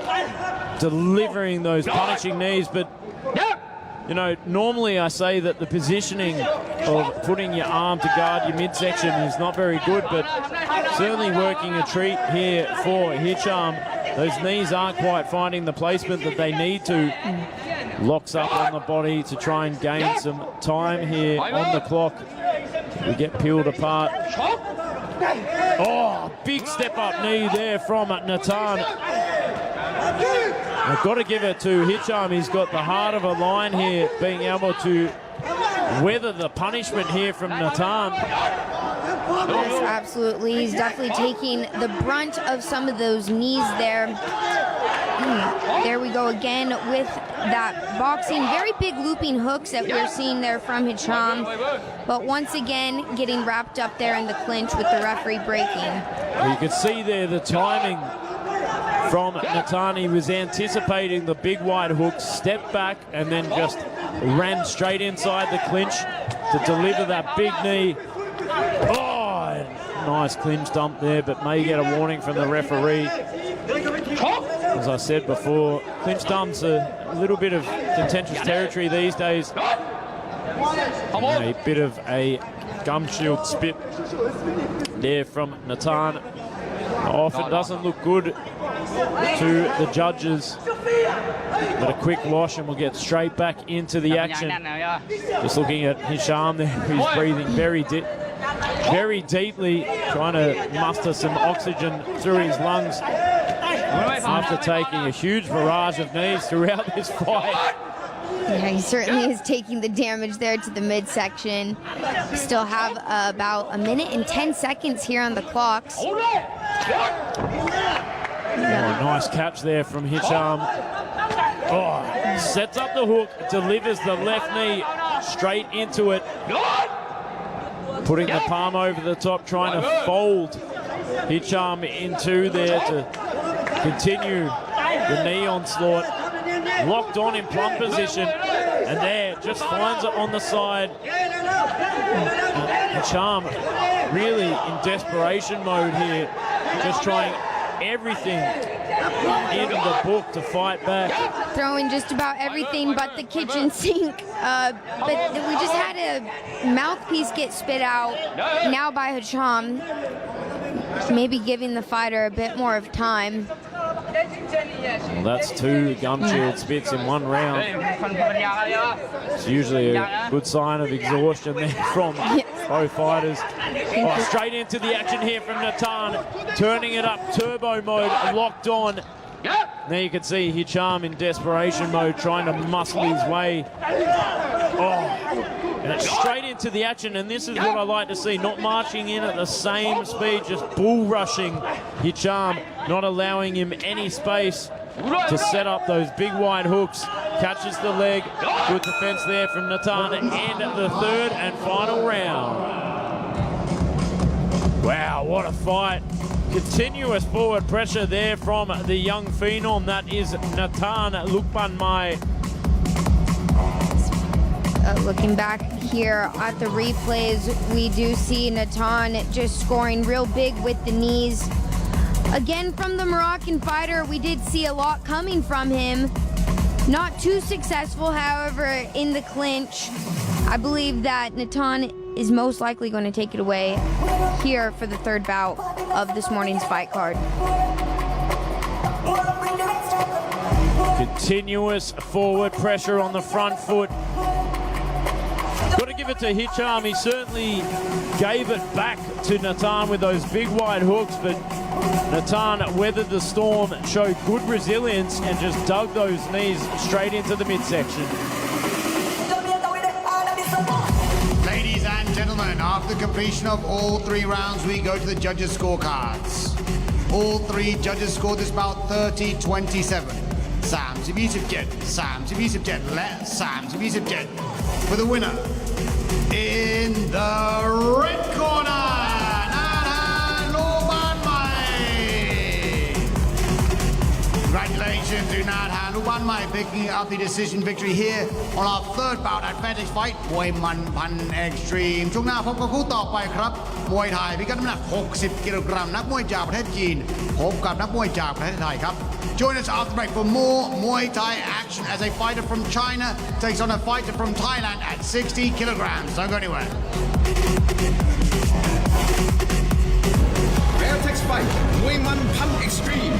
delivering those punishing knees. But, you know, normally I say that the positioning of putting your arm to guard your midsection is not very good, but certainly working a treat here for Hicham. Those knees aren't quite finding the placement that they need to. Locks up on the body to try and gain some time here on the clock. We get peeled apart. Oh, big step up knee there from Natan. I've got to give it to Hicham. He's got the heart of a lion here, being able to weather the punishment here from Natan. Yes, absolutely. He's definitely taking the brunt of some of those knees there. There we go again with that boxing. Very big looping hooks that we're seeing there from Hicham. But once again, getting wrapped up there in the clinch with the referee breaking. You can see there the timing from Natan. He was anticipating the big wide hook, stepped back, and then just ran straight inside the clinch to deliver that big knee. Oh, nice clinch dump there, but may get a warning from the referee. As I said before, clinch dumps a little bit of contentious territory these days. A bit of a gum shield spit there from Natan. Often doesn't look good to the judges. But a quick wash and we'll get straight back into the action. Just looking at Hicham there, he's breathing very deeply, trying to muster some oxygen through his lungs after taking a huge barrage of knees throughout this fight. Yeah, he certainly is taking the damage there to the midsection. We still have about 1 minute and 10 seconds here on the clocks. Oh, nice catch there from Hicham. Oh, sets up the hook, delivers the left knee straight into it. Putting the palm over the top, trying to fold Hicham into there to continue the knee onslaught. Locked on in plumb position, and there, just finds it on the side. Hicham really in desperation mode here, just trying everything in the book to fight back. Throwing just about everything but the kitchen sink. But we just had a mouthpiece get spit out now by Hicham. Maybe giving the fighter a bit more of time. Well, that's 2 gum shield spits in 1 round. It's usually a good sign of exhaustion there from both fighters. Oh, straight into the action here from Natan, turning it up, turbo mode, locked on. Now you can see Hicham in desperation mode, trying to muscle his way. Oh, and it's straight into the action, and this is what I like to see, not marching in at the same speed, just bull rushing Hicham, not allowing him any space to set up those big wide hooks, catches the leg. Good defense there from Natan in the third and final round. Wow, what a fight. Continuous forward pressure there from the young phenom. That is Natan Lumpinee. Looking back here at the replays, we do see Natan just scoring real big with the knees. Again, from the Moroccan fighter, we did see a lot coming from him. Not too successful, however, in the clinch. I believe that Natan is most likely going to take it away here for the third bout of this morning's fight card. Continuous forward pressure on the front foot. Got to give it to Hicham. He certainly gave it back to Natan with those big wide hooks, but Natan weathered the storm, showed good resilience, and just dug those knees straight into the midsection. Ladies and gentlemen, after completion of all 3 rounds, we go to the judges' scorecards. All 3 judges scored this bout 30-27. 30-27, 30-27 และ 30-27 for the winner in the red corner, Natan Lumpinee. Congratulations to Natan Lumpinee picking up the decision victory here on our third bout at Fairtex Fight มวยมันพันเอ็กซ์ตรีมช่วงหน้าพบกับคู่ต่อไปครับมวยไทยพิกัดน้ำหนัก60 กิโลกรัมนักมวยจากประเทศจีนพบกับนักมวยจากประเทศไทยครับ Join us after break for more Muay Thai action as a fighter from China takes on a fighter from Thailand at 60 kilograms. Don't go anywhere. Fairtex Fight มวยมันพัน Extreme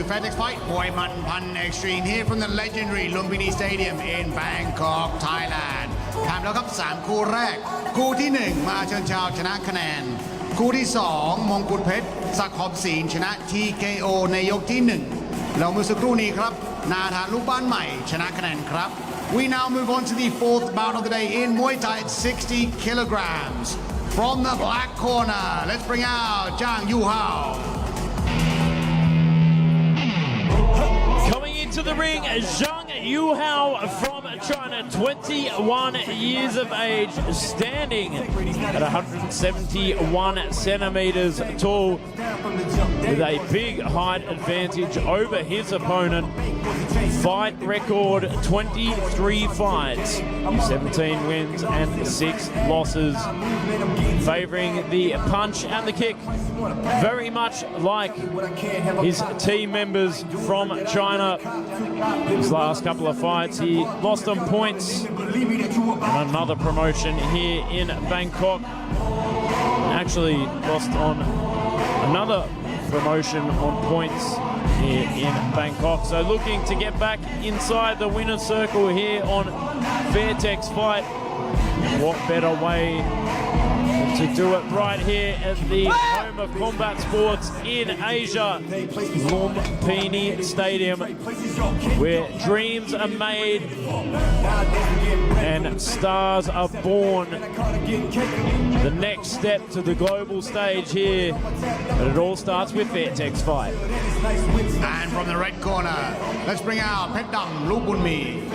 Fairtex Fight มวยมันพัน Extreme here from the legendary Lumpinee Stadium in Bangkok Thailand ผ่านแล้วครับ3คู่แรกคู่ที่1มาเชิญชาวชนะคะแนนคู่ที่2มงกุฎเพชรศักดิ์หอมศีลชนะ TKO ในยกที่1แล้วเมื่อสักครู่นี้ครับนาธานLumpineeชนะคะแนนครับ We now move on to the 4th bout of the day in Muay Thai at 60 kilograms from the black corner let's bring out Zhang Yuhao to the ring, Zhang Yuhao from China, 21 years of age, standing at 171 centimeters tall, with a big height advantage over his opponent. Fight record 23 fights, 17 wins and 6 losses, favoring the punch and the kick, very much like his team members from China. His last couple of fights, he lost on points on another promotion here in Bangkok. Actually lost on another promotion on points here in Bangkok. So looking to get back inside the winner's circle here on Fairtex Fight. What better way to do it right here at the home of combat sports in Asia, Lumpinee Stadium, where dreams are made and stars are born. The next step to the global stage here, but it all starts with Fairtex Fight. And from the red corner, let's bring out Petdam Lumpinee.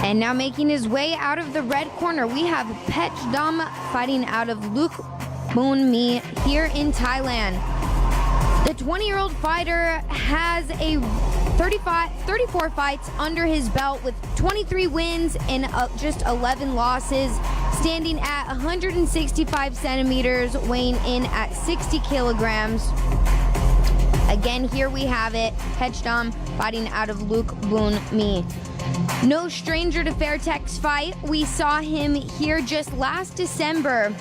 And now making his way out of the red corner, we have Petchdam fighting out of Lumpinee here in Thailand. The 20-year-old fighter has a 34 fights under his belt with 23 wins and just 11 losses, standing at 165 centimeters, weighing in at 60 kilograms. Again, here we have it, Petchdam fighting out of Lumpinee. No stranger to Fairtex fight. We saw him here just last December.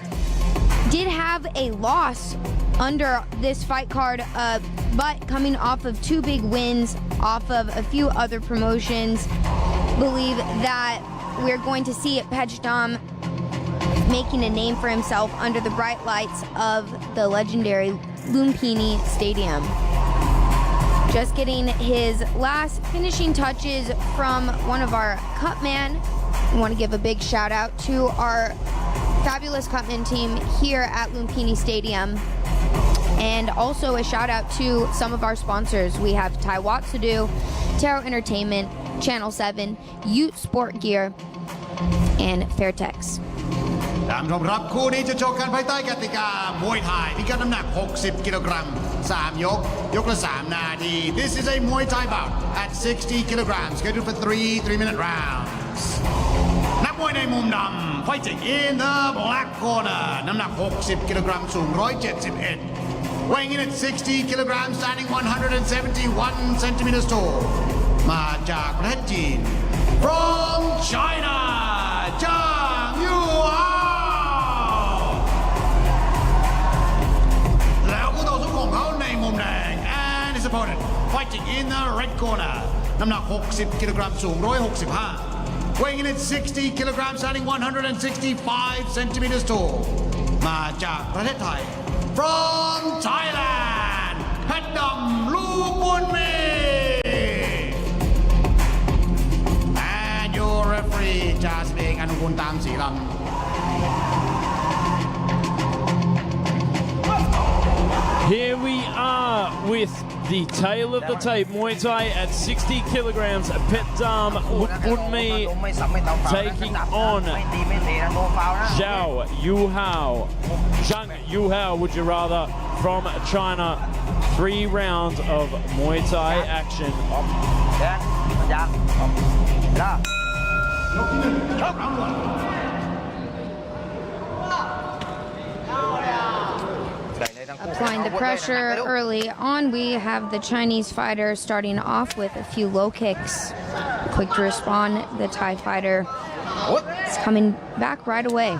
Did have a loss under this fight card, but coming off of 2 big wins off of a few other promotions. Believe that we're going to see Petchdam making a name for himself under the bright lights of the legendary Lumpinee Stadium. Just getting his last finishing touches from one of our cutmen. We want to give a big shout out to our fabulous cutman team here at Lumpinee Stadium. And also a shout out to some of our sponsors. We have Thai Watsadu, Taro Entertainment, Channel 7, Ute Sport Gear, and Fairtex. ตามชมครับคู่นี้จะชกกันภายใต้กติกามวยไทยพิกัดน้ำหนัก 60 กิโลกรัม 3 ยก ยกละ 3 นาที This is a Muay Thai bout at 60 kilograms scheduled for 3-minute rounds นักมวยในมุมดำ fighting in the black corner น้ำหนัก 60 กิโลกรัม สูง 171 weighing in at 60 kilograms standing 171 centimeters tall มาจากประเทศจีน from China จางยูฮาand his opponent fighting in the red corner น้ำหนัก 60 กิโลกรัม สูง 165 weighing in at 60 kilograms standing 165 centimeters tall มาจากประเทศไทย from Thailand เพชรดำ Lumpinee and your referee จ่าสิบเอกอนุกูลตามศรีลำHere we are with the tail of the tape, Muay Thai at 60 kilograms. Petchdam Lumpinee taking on Zhang Yuhao. Zhang Yuhao, would you rather, from China. 3 rounds of Muay Thai action. Applying the pressure early on, we have the Chinese fighter starting off with a few low kicks. Quick to respond, the Thai fighter is coming back right away.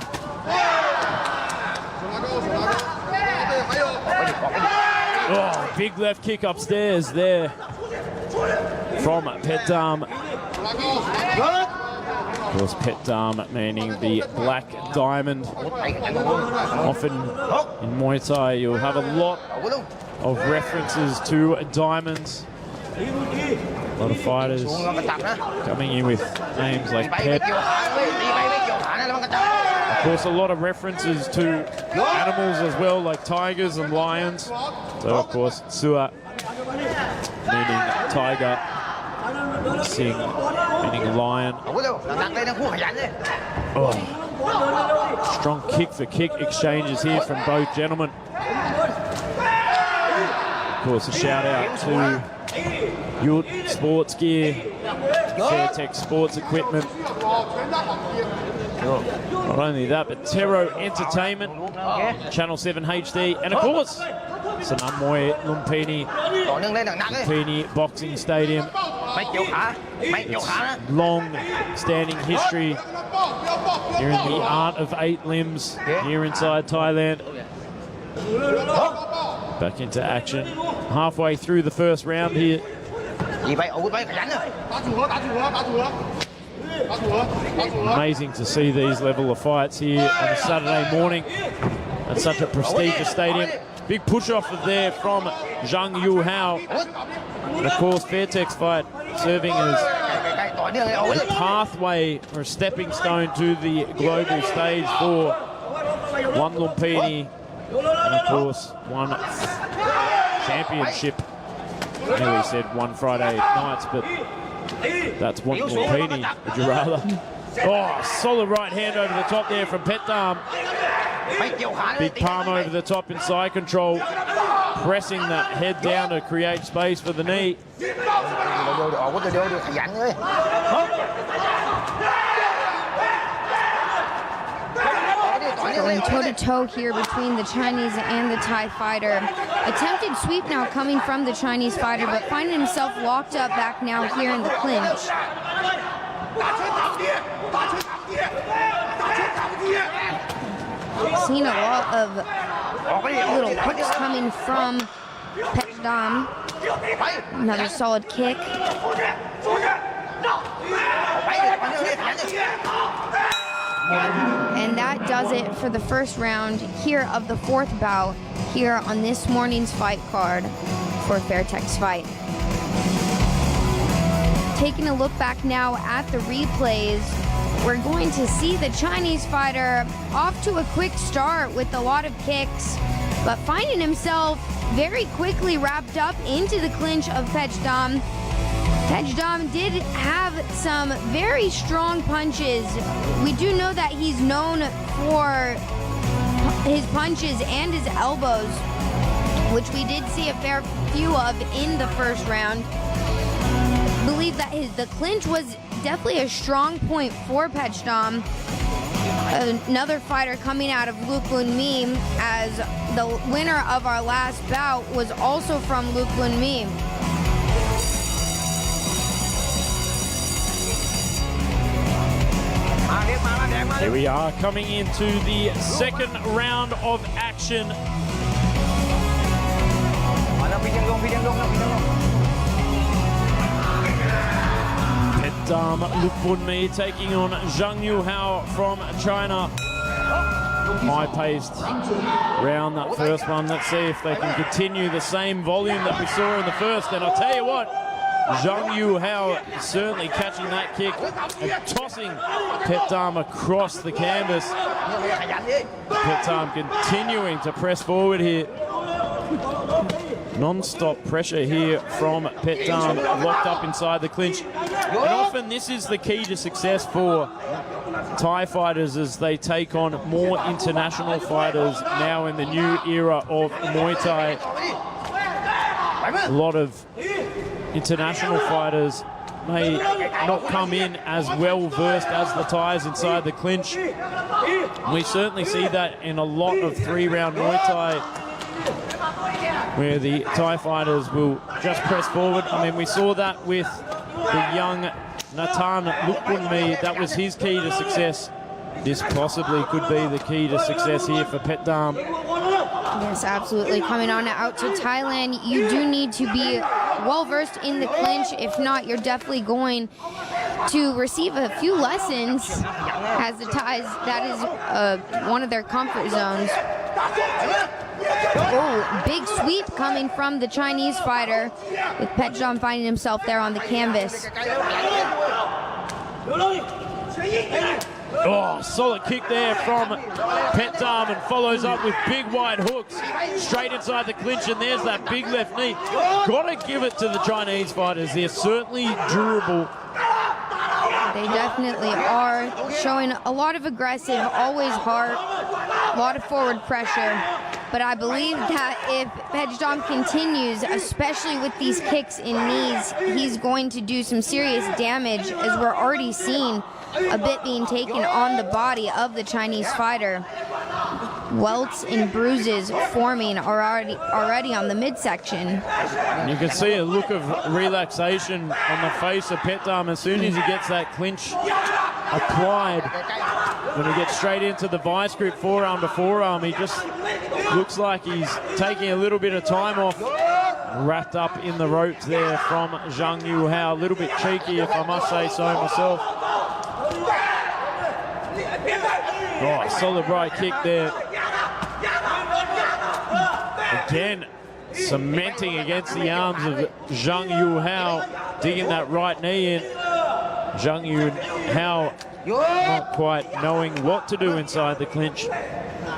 Oh, big left kick upstairs there from Petchdam. Of course, Petchdam meaning the black diamond. Often in Muay Thai, you'll have a lot of references to diamonds. A lot of fighters coming in with names like Pet. Of course, a lot of references to animals as well, like tigers and lions. So, of course, Sua meaning tiger. Sing meaning lion. Oh. Strong kick for kick exchanges here from both gentlemen. Of course, a shout out to Ute Sports Gear, Fairtex Sports Equipment. Not only that, but Taro Entertainment, Channel 7 HD, and of course, Sanamwe Lumpinee Boxing Stadium. Long-standing history here in the art of 8 limbs here inside Thailand. Back into action, halfway through the first round here. Amazing to see these level of fights here on a Saturday morning at such a prestigious stadium. Big push-off there from Zhang Yuhao. And of course, Fairtex fight serving as a pathway or a stepping stone to the global stage for one Lumpinee and of course one championship. I nearly said one Friday nights, but That's one Lumpinee, would you rather? Oh, solid right hand over the top there from Petdam. Big palm over the top in side control, pressing that head down to create space for the knee. Going toe-to-toe here between the Chinese and the Thai fighter. Attempted sweep now coming from the Chinese fighter, but finding himself locked up back now here in the clinch. Seen a lot of little hooks coming from Petdam. Another solid kick. And that does it for the first round here of the fourth bout here on this morning's fight card for Fairtex Fight. Taking a look back now at the replays, we're going to see the Chinese fighter off to a quick start with a lot of kicks, but finding himself very quickly wrapped up into the clinch of Petdam. Petdam did have some very strong punches. We do know that he's known for his punches and his elbows, which we did see a fair few of in the first round. I believe that the clinch was definitely a strong point for Petdam. Another fighter coming out of Lumpinee, as the winner of our last bout was also from Lumpinee. Here we are coming into the second round of action. Petdam Lumpinee taking on Zhang Yuhao from China. High-paced round, that first one. Let's see if they can continue the same volume that we saw in the first. And I'll tell you what, Zhang Yuhao certainly catching that kick and tossing Petdam across the canvas. Petdam continuing to press forward here. Non-stop pressure here from Petdam, locked up inside the clinch. And often this is the key to success for Thai fighters as they take on more international fighters now in the new era of Muay Thai. A lot of international fighters may not come in as well versed as the Thais inside the clinch. We certainly see that in a lot of three-round Muay Thai, where the Thai fighters will just press forward. I mean, we saw that with the young Nathan Lumpinee. That was his key to success. This possibly could be the key to success here for Petdam. Yes, absolutely. Coming on out to Thailand, you do need to be well-versed in the clinch. If not, you're definitely going to receive a few lessons, as the Thais, that is one of their comfort zones. Oh, big sweep coming from the Chinese fighter, with Petdam finding himself there on the canvas. Oh, solid kick there from Petdam, and follows up with big wide hooks straight inside the clinch, and there's that big left knee. Gotta give it to the Chinese fighters. They're certainly durable. They definitely are, showing a lot of aggressive, always hard, a lot of forward pressure. But I believe that if Petdam continues, especially with these kicks and knees, he's going to do some serious damage, as we're already seeing a bit being taken on the body of the Chinese fighter. Welts and bruises forming already on the midsection. You can see a look of relaxation on the face of Petdam as soon as he gets that clinch applied. When he gets straight into the vice grip, forearm to forearm, he just looks like he's taking a little bit of time off. Wrapped up in the ropes there from Zhang Yuhao. A little bit cheeky, if I must say so myself. Oh, solid right kick there. Again, cementing against the arms of Zhang Yuhao, digging that right knee in. Zhang Yuhao not quite knowing what to do inside the clinch.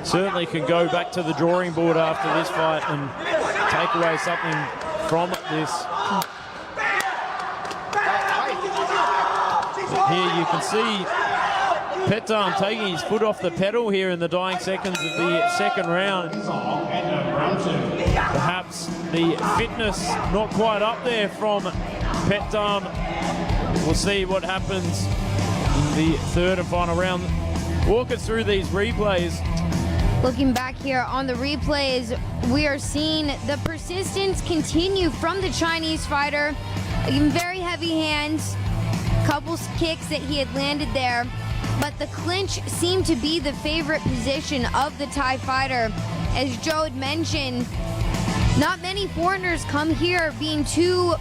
Certainly can go back to the drawing board after this fight and take away something from this. here you can see Pettam taking his foot off the pedal here in the dying seconds of the second round. Perhaps the fitness not quite up there from Pettam. We'll see what happens in the third and final round. Walk us through these replays. Looking back here on the replays, we are seeing the persistence continue from the Chinese fighter. Very heavy hands, couple kicks that he had landed there, but the clinch seemed to be the favorite position of the Thai fighter. As Joe had mentioned, not many foreigners come here being too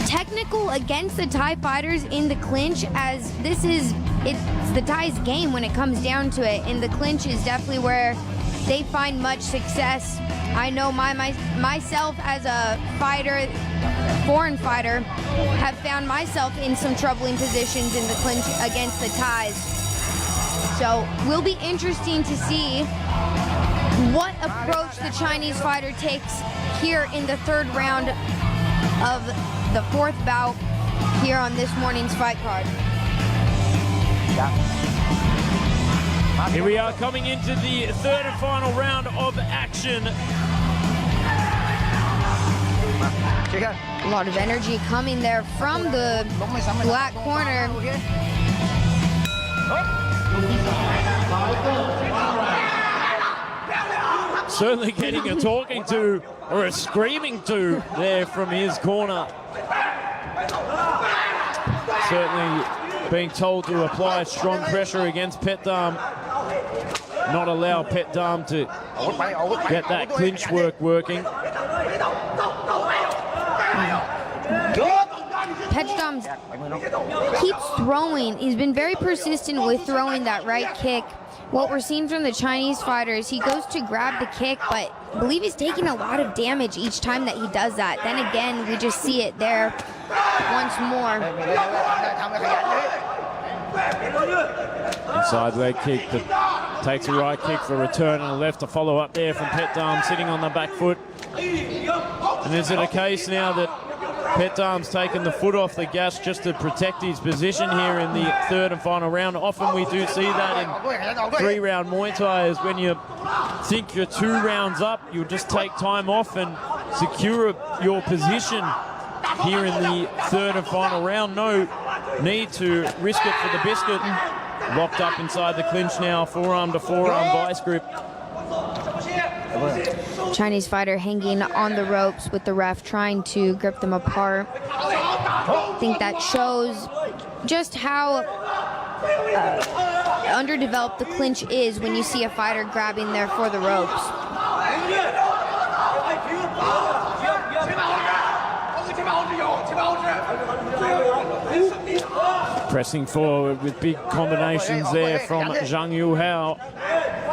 technical against the Thai fighters in the clinch, as it's the Thais' game when it comes down to it, and the clinch is definitely where they find much success. I know myself as a fighter, foreign fighter, have found myself in some troubling positions in the clinch against the Thais. So will be interesting to see what approach the Chinese fighter takes here in the third round of the fourth bout here on this morning's fight card. Here we are coming into the third and final round of action. A lot of energy coming there from the black corner. Certainly getting a talking to or a screaming to there from his corner. Certainly being told to apply strong pressure against Pettam, not allow Pettam to get that clinch work working. Pettam keeps throwing. He's been very persistent with throwing that right kick. What we're seeing from the Chinese fighter is he goes to grab the kick, but I believe he's taking a lot of damage each time that he does that. Then again, we just see it there once more. Inside leg kick that takes a right kick for return and a left to follow up there from Pettam sitting on the back foot. And is it a case now that Pettam's taken the foot off the gas just to protect his position here in the third and final round? Often we do see that in three-round Muay Thai, is when you think you're 2 rounds up, you just take time off and secure your position here in the third and final round. No need to risk it for the biscuit. Locked up inside the clinch now, forearm to forearm vice grip. Chinese fighter hanging on the ropes with the ref trying to grip them apart. I think that shows just how underdeveloped the clinch is when you see a fighter grabbing there for the ropes. Pressing forward with big combinations there from Zhang Yuhao.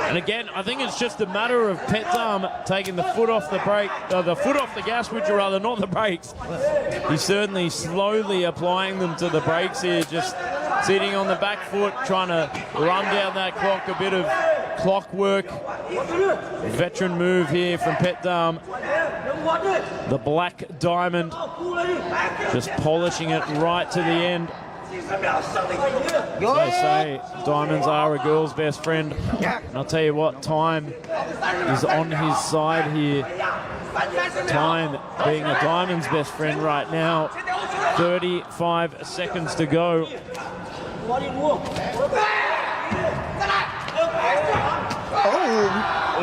And again, I think it's just a matter of Pettam taking the foot off the brake, the foot off the gas, would you rather, not the brakes. He's certainly slowly applying them to the brakes here, just sitting on the back foot, trying to run down that clock, a bit of clock work. Veteran move here from Pettam. The black diamond, just polishing it right to the end. They say diamonds are a girl's best friend. And I'll tell you what, time is on his side here. Time being a diamond's best friend right now. 35 seconds to go.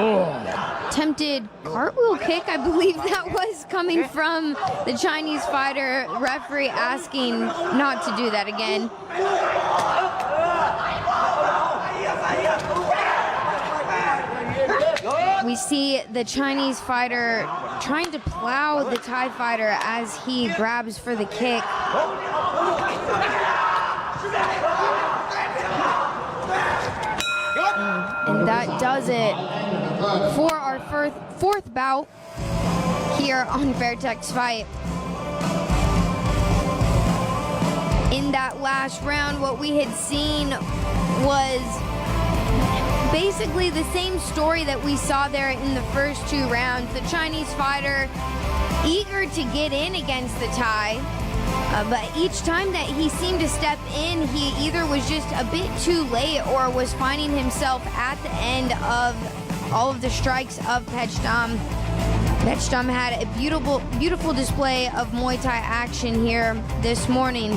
Oh. Attempted cartwheel kick, I believe that was, coming from the Chinese fighter. Referee asking not to do that again. We see the Chinese fighter trying to plow the Thai fighter as he grabs for the kick. And that does it for our fourth bout here on Fairtex Fight. In that last round, what we had seen was basically the same story that we saw there in the first 2 rounds. The Chinese fighter eager to get in against the Thai, But each time that he seemed to step in, he either was just a bit too late or was finding himself at the end of all of the strikes of Pechdam. Pechdam had a beautiful display of Muay Thai action here this morning.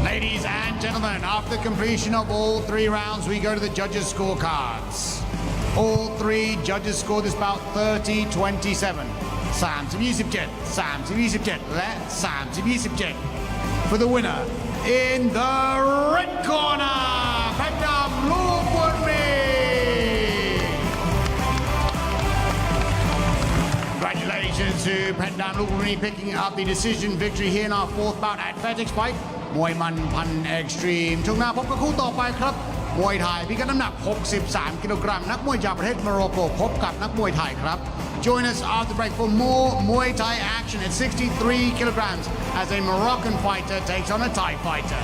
Ladies and gentlemen, after completion of all 3 rounds, we go to the judges' scorecards. All 3 judges scored this bout 30-27. 30-27, 30-27 และ 30-27 for the winner in the red corner, Pechdam Lumpinee. Congratulations to Pechdam Lumpinee picking up the decision victory here in our 4th bout at Fairtex Fight มวยมันพันเอ็กซ์ตรีมช่วงหน้าพบกับคู่ต่อไปครับมวยไทยพิกัดน้ำหนัก63กิโลกรัมนักมวยจากประเทศโมร็อกโกพบกับนักมวยไทยครับ Join us after break for more Muay Thai action at 63 kilograms as a Moroccan fighter takes on a Thai fighter.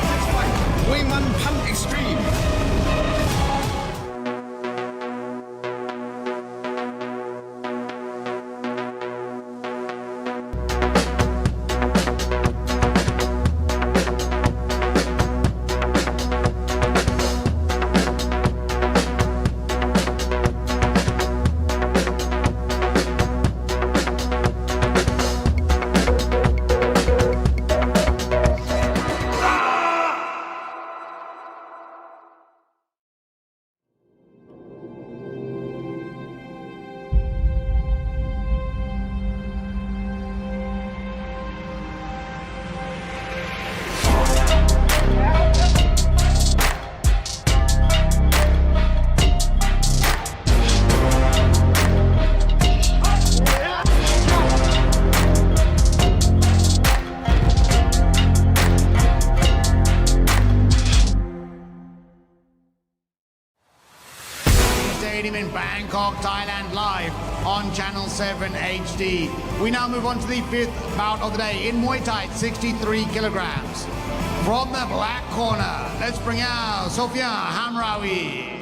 Next fight มวยมันพัน Extreme Stadium in Bangkok, Thailand, live on Channel 7 HD. We now move on to the 5th bout of the day in Muay Thai, 63 kilograms. From the black corner, let's bring out Sofia Hamraoui.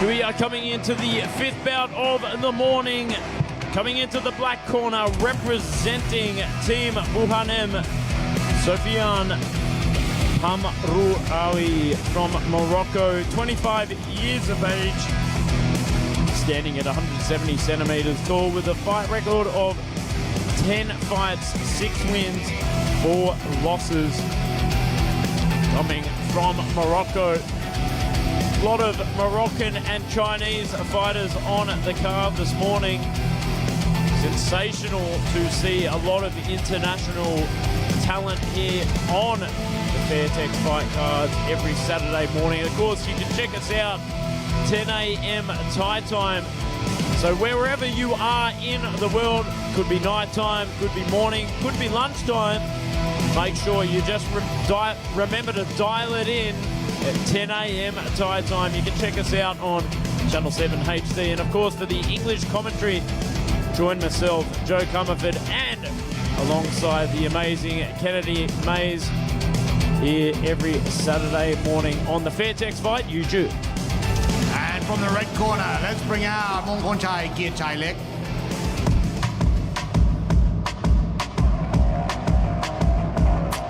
We are coming into the 5th bout of the morning. Coming into the black corner, representing Team Buhanem, Sofian Hamraoui from Morocco, 25 years of age, standing at 170 centimeters tall with a fight record of 10 fights, 6 wins, 4 losses. Coming from Morocco. A lot of Moroccan and Chinese fighters on the card this morning. Sensational to see a lot of international talent here on the Fairtex fight cards every Saturday morning. Of course, you can check us out 10 a.m. Thai time. So wherever you are in the world, could be night time, could be morning, could be lunchtime, make sure you just remember to dial it in at 10 a.m. Thai time. You can check us out on Channel 7 HD. And of course, for the English commentary, join myself, Joe Comerford, and alongside the amazing Kennedy Mays here every Saturday morning on the Fairtex Fight YouTube. And from the red corner, let's bring out Mongkonchai Giachai Lek.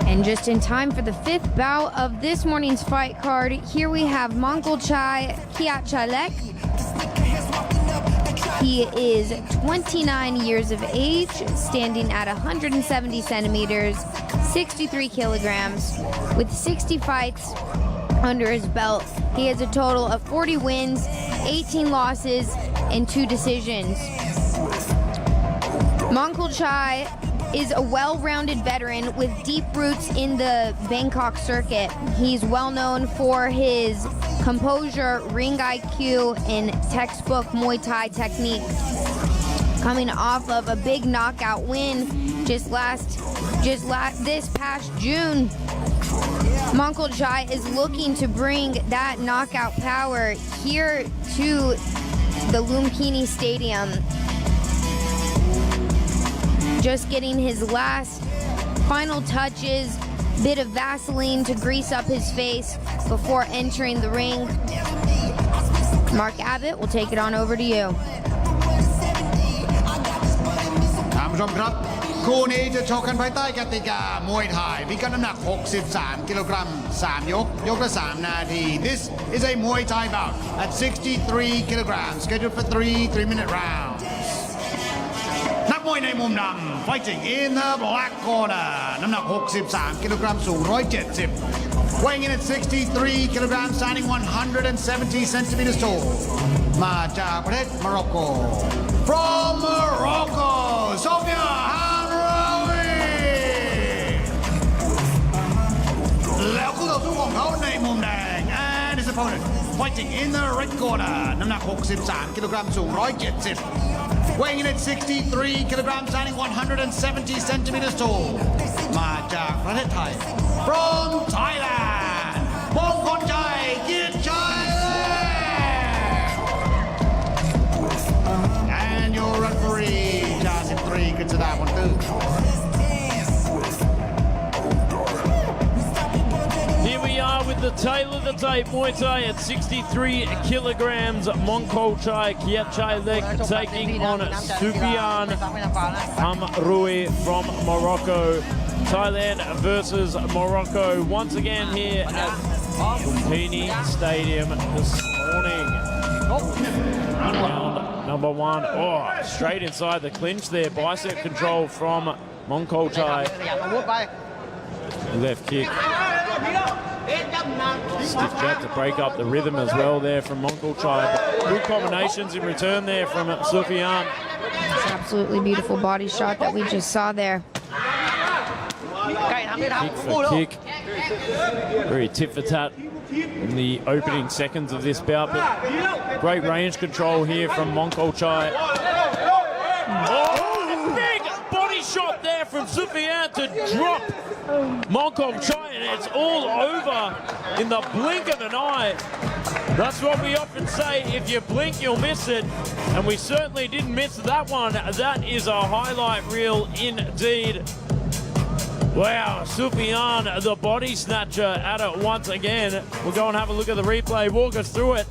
And just in time for the 5th bout of this morning's fight card, here we have Mongkonchai Giachalek. He is 29 years of age, standing at 170 centimeters, 63 kilograms, with 60 fights under his belt. He has a total of 40 wins, 18 losses, and 2 decisions. Mongkonchai is a well-rounded veteran with deep roots in the Bangkok circuit. He's well known for his composure, ring IQ, and textbook Muay Thai technique. Coming off of a big knockout win this past June, Mongkonchai is looking to bring that knockout power here to the Lumpinee Stadium. Just getting his last final touches bit of Vaseline to grease up his face before entering the ring. Mark Abbott, we'll take it on over to you. ท่านผู้ชมครับคู่นี้จะชกกันภายใต้กติกามวยไทยพิกัดน้ำหนัก 63 กิโลกรัม 3 ยก ยกละ 3 นาที This is a Muay Thai bout at 63 kilograms scheduled for 3-minute rounds นักมวยในมุมดำ fighting in the black corner น้ำหนัก 63 กิโลกรัม สูง 170 weighing in at 63 kilograms standing 170 centimeters tall มาจากประเทศโมร็อกโก from Morocco Sophiaแล้วคู่ต่อสู้ของเขาในมุมแดง and his opponent fighting in the red corner น้ำหนัก 63 กิโลกรัม สูง 170 weighing in at 63 kilograms standing 170 centimeters tall มาจากประเทศไทย from Thailand มงคลชัยกิจชัย and your referee จ่า13 กฤษดาพลตื้อHere we are with the tail of the tape, Muay Thai at 63 kilograms. Mongkol Chai Kiachai Lek taking on Sufian Amroui from Morocco. Thailand versus Morocco once again here at Lumpinee Stadium this morning. Round number one. Oh, straight inside the clinch there. Bicep control from Mongkol Chai. Left kick. Stiff jab to break up the rhythm as well there from Mongkol Chai. Good combinations in return there from Sufian. It's an absolutely beautiful body shot that we just saw there. Kick for kick. Very tit for tat in the opening seconds of this bout, but great range control here from Mongkol Chai. Oh, big body shot there from Sufian to drop Mongkol Chai, and it's all over in the blink of an eye. That's what we often say, if you blink, you'll miss it. And we certainly didn't miss that one. That is a highlight reel indeed. Wow, Sufian, the body snatcher, at it once again. We'll go and have a look at the replay. Walk us through it.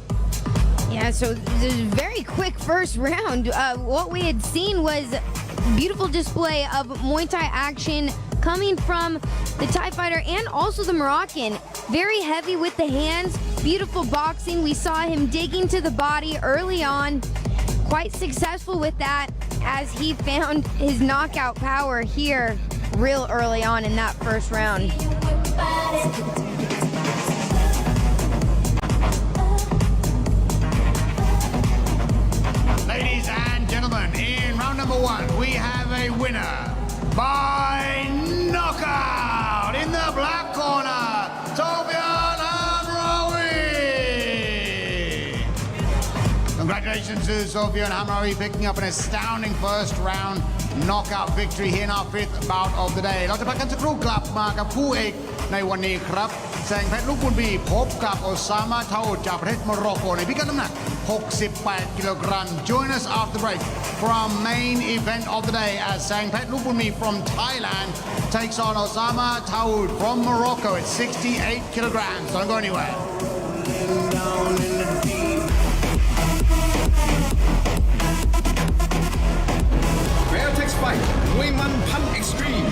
Yeah, so the very quick first round. What we had seen was beautiful display of Muay Thai action coming from the Thai fighter and also the Moroccan. Very heavy with the hands, beautiful boxing. We saw him digging to the body early on. Quite successful with that as he found his knockout power here real early on in that first round. Ladies and gentlemen, in round number one, we have a winner by knockout in the black corner, Sofian Amroui. Congratulations to Sofian Amroui picking up an astounding first round knockout victory here in our fifth bout of the day เราจะพักกันสักครู่กลับมากับคู่เอกในวันนี้ครับแสงเพชรลูกบุญบีพบกับโอซามาเทาจากประเทศโมร็อกโกในพิกัดน้ำหนัก 68 กิโลกรัม Join us after break from main event of the day as แสงเพชรลูกบุญบี from Thailand takes on Osama Taoud from Morocco at 68 kilograms. Don't go anywhere. Fairtex Fight มวยมันพันเอ็กซ์ตรีม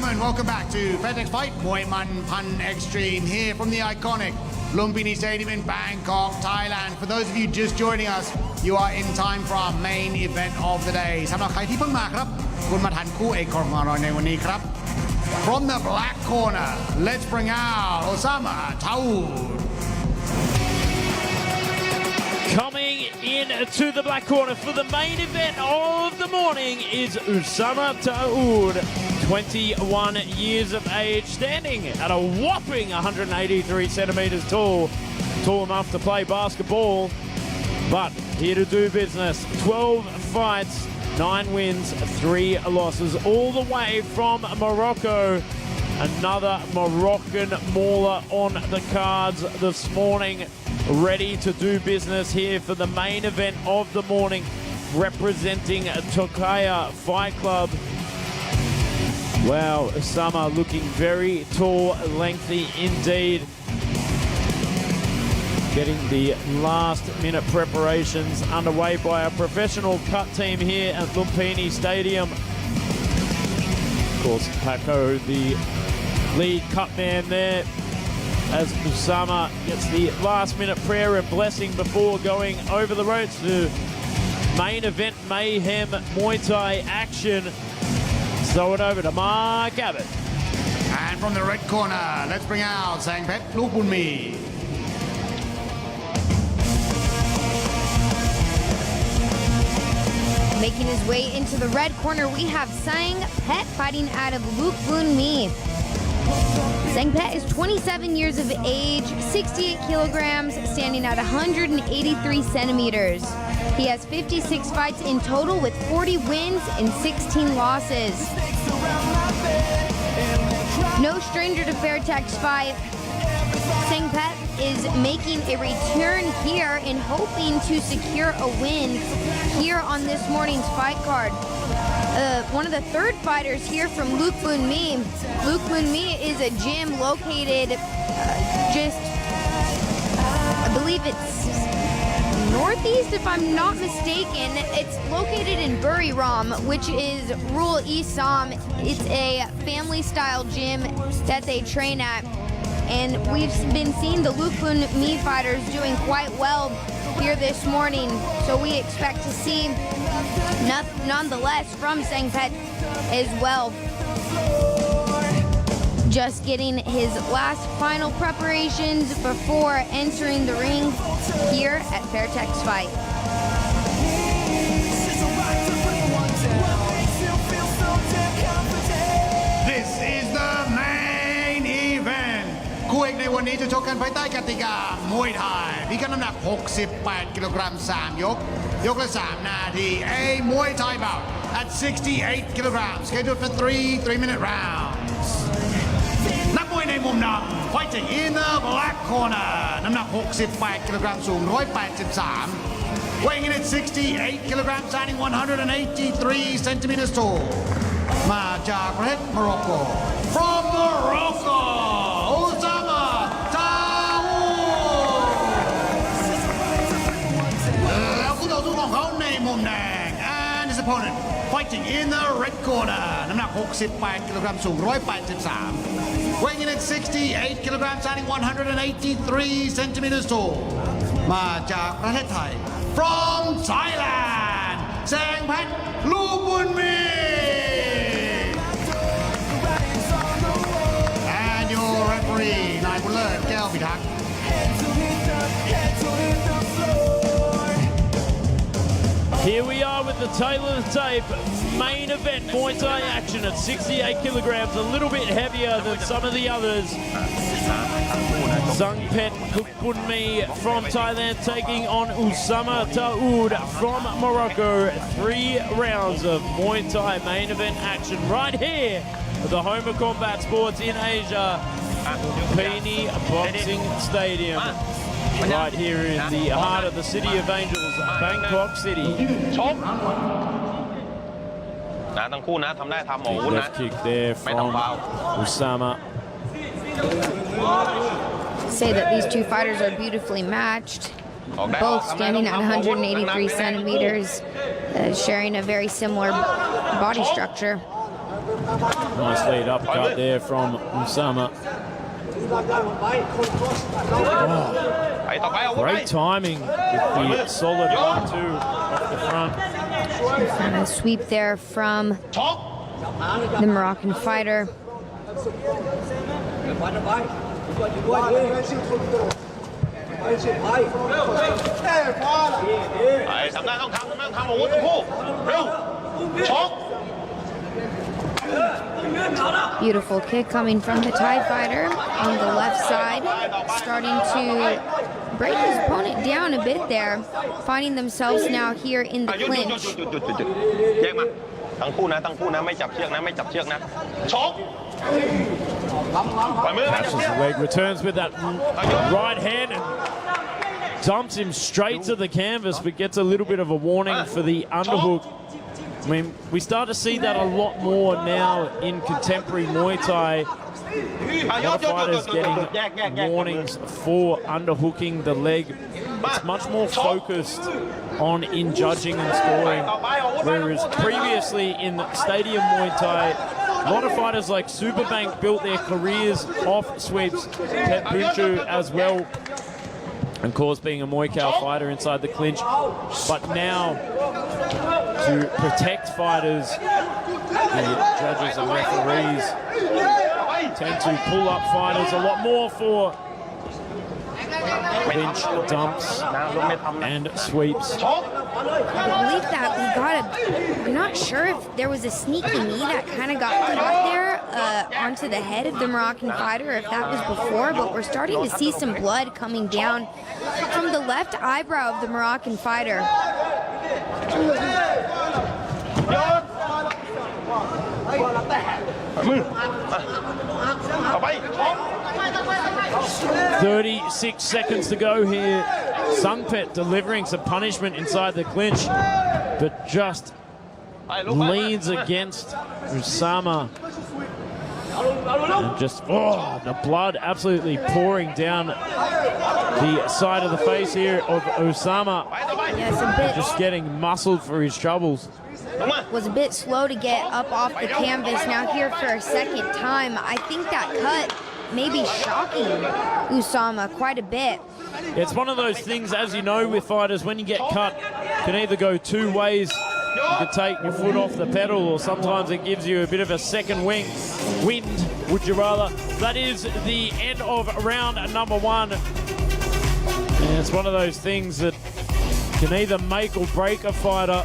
gentlemen, welcome back to Fairtex Fight Muay Man Pan Extreme here from the iconic Lumpinee Stadium in Bangkok, Thailand. For those of you just joining us, you are in time for our main event of the day. สำหรับใครที่เพิ่งมาครับคุณมาทันคู่เอกของเราในวันนี้ครับ From the black corner, let's bring out Osama Taoud. Coming in to the black corner for the main event of the morning is Osama Taoud, 21 years of age, standing at a whopping 183 centimeters tall enough to play basketball, but here to do business. 12 fights, 9 wins, 3 losses, all the way from Morocco. Another Moroccan mauler on the cards this morning, ready to do business here for the main event of the morning, representing Tokaya Fight Club. Wow, Osama looking very tall, lengthy indeed. Getting the last minute preparations underway by a professional cut team here at Lumpinee Stadium. Of course, Paco, the lead cut man there, as Osama gets the last minute prayer and blessing before going over the ropes to main event mayhem Muay Thai action. Throw it over to Mark Abbott. And from the red corner, let's bring out Sangpet Lumpinee. Making his way into the red corner, we have Sang Pet fighting out of Lumpinee. Sang Pet is 27 years of age, 68 kilograms, standing at 183 centimeters. He has 56 fights in total with 40 wins and 16 losses. No stranger to Fairtex Fight, Sang Pet is making a return here and hoping to secure a win here on this morning's fight card. One of the third fighters here from Lumpinee. Lumpinee is a gym located I believe it's northeast, if I'm not mistaken. It's located in Buriram, which is rural East Som. It's a family-style gym that they train at. And we've been seeing the Lumpinee fighters doing quite well here this morning. So we expect to see nonetheless from Sangpet as well. Just getting his last final preparations before entering the ring here at Fairtex Fight. This is the main event คู่เอกในวันนี้จะชกกันภายใต้กติกามวยไทยพิกัดน้ำหนัก 68 กิโลกรัม 3 ยกละ 3 นาที A Muay Thai bout at 68 kilograms, scheduled for 3-minute rounds. นักมวยในมุมดำ fighting in the black corner น้ำหนัก 68 กิโลกรัม สูง 183 weighing in at 68 kilograms, standing 183 centimeters tall มาจากประเทศโมร็อกโก from Morocco Osama Taoud แล้วคู่ต่อสู้ของเขาในมุมแดง and his opponent fighting in the red corner น้ำหนัก 68 กิโลกรัม สูง 183 weighing in at 68 kilograms, standing 183 centimeters tall มาจากประเทศไทย from Thailand แสงเพชรลูกบุญมี and your referee นายบุญเลิศแก้วพิทักษ์ Here we are with the tail of the tape. Main event Muay Thai action at 68 kilograms, a little bit heavier than some of the others. Sangpet Lumpinee from Thailand taking on Osama Taoud from Morocco. 3 rounds of Muay Thai main event action right here at the home of combat sports in Asia, Lumpinee Boxing Stadium. Right here in the heart of the City of Angels, Bangkok City. นะทั้งคู่นะทำได้ทำหมอวุ้นนะ Left kick there from Osama. Say that these two fighters are beautifully matched. Both standing at 183 centimeters, sharing a very similar body structure. Nice lead uppercut there from Usama. Great timing with the solid 1-2 off the front. And a sweep there from the Moroccan fighter. ไปทำได้ต้องทำไม่ต้องทำอาวุธทั้งคู่เร็วชก Beautiful kick coming from the Thai fighter on the left side, starting to break his opponent down a bit there, finding themselves now here in the clinch. แยกมาทั้งคู่นะทั้งคู่นะไม่จับเชือกนะไม่จับเชือกนะชก Catches the leg, returns with that right hand and dumps him straight to the canvas, but gets a little bit of a warning for the underhook. I mean, we start to see that a lot more now in contemporary Muay Thai. Other fighters getting warnings for underhooking the leg. It's much more focused on in judging and scoring, whereas previously in stadium Muay Thai, a lot of fighters like Superbank built their careers off sweeps, Pet Bunchu as well, and of course being a Muay Thai fighter inside the clinch. But now, to protect fighters, the judges and referees tend to pull up fighters a lot more for clinch, dumps, and sweeps. I believe that we're not sure if there was a sneaky knee that kind of got caught there onto the head of the Moroccan fighter, if that was before, but we're starting to see some blood coming down from the left eyebrow of the Moroccan fighter. 36 seconds to go here. Sungpet delivering some punishment inside the clinch, but just leans against Usama. And just, the blood absolutely pouring down the side of the face here of Usama. Yes, a bit. Just getting muscled for his troubles. Was a bit slow to get up off the canvas. Now here for a second time. I think that cut may be shocking Usama quite a bit. It's one of those things, as you know, with fighters, when you get cut, can either go two ways. You could take your foot off the pedal, or sometimes it gives you a bit of a second wind, would you rather. That is the end of round number one. And it's one of those things that can either make or break a fighter.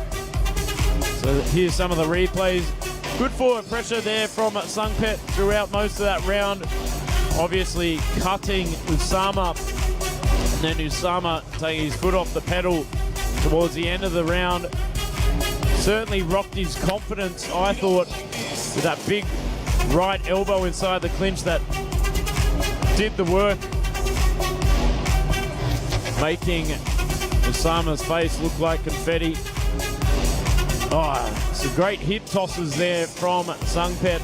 So here's some of the replays. Good forward pressure there from Sungpet throughout most of that round. Obviously cutting Usama. And then Usama taking his foot off the pedal towards the end of the round. Certainly rocked his confidence, I thought, with that big right elbow inside the clinch that did the work, making Usama's face look like confetti. Some great hip tosses there from Sungpet.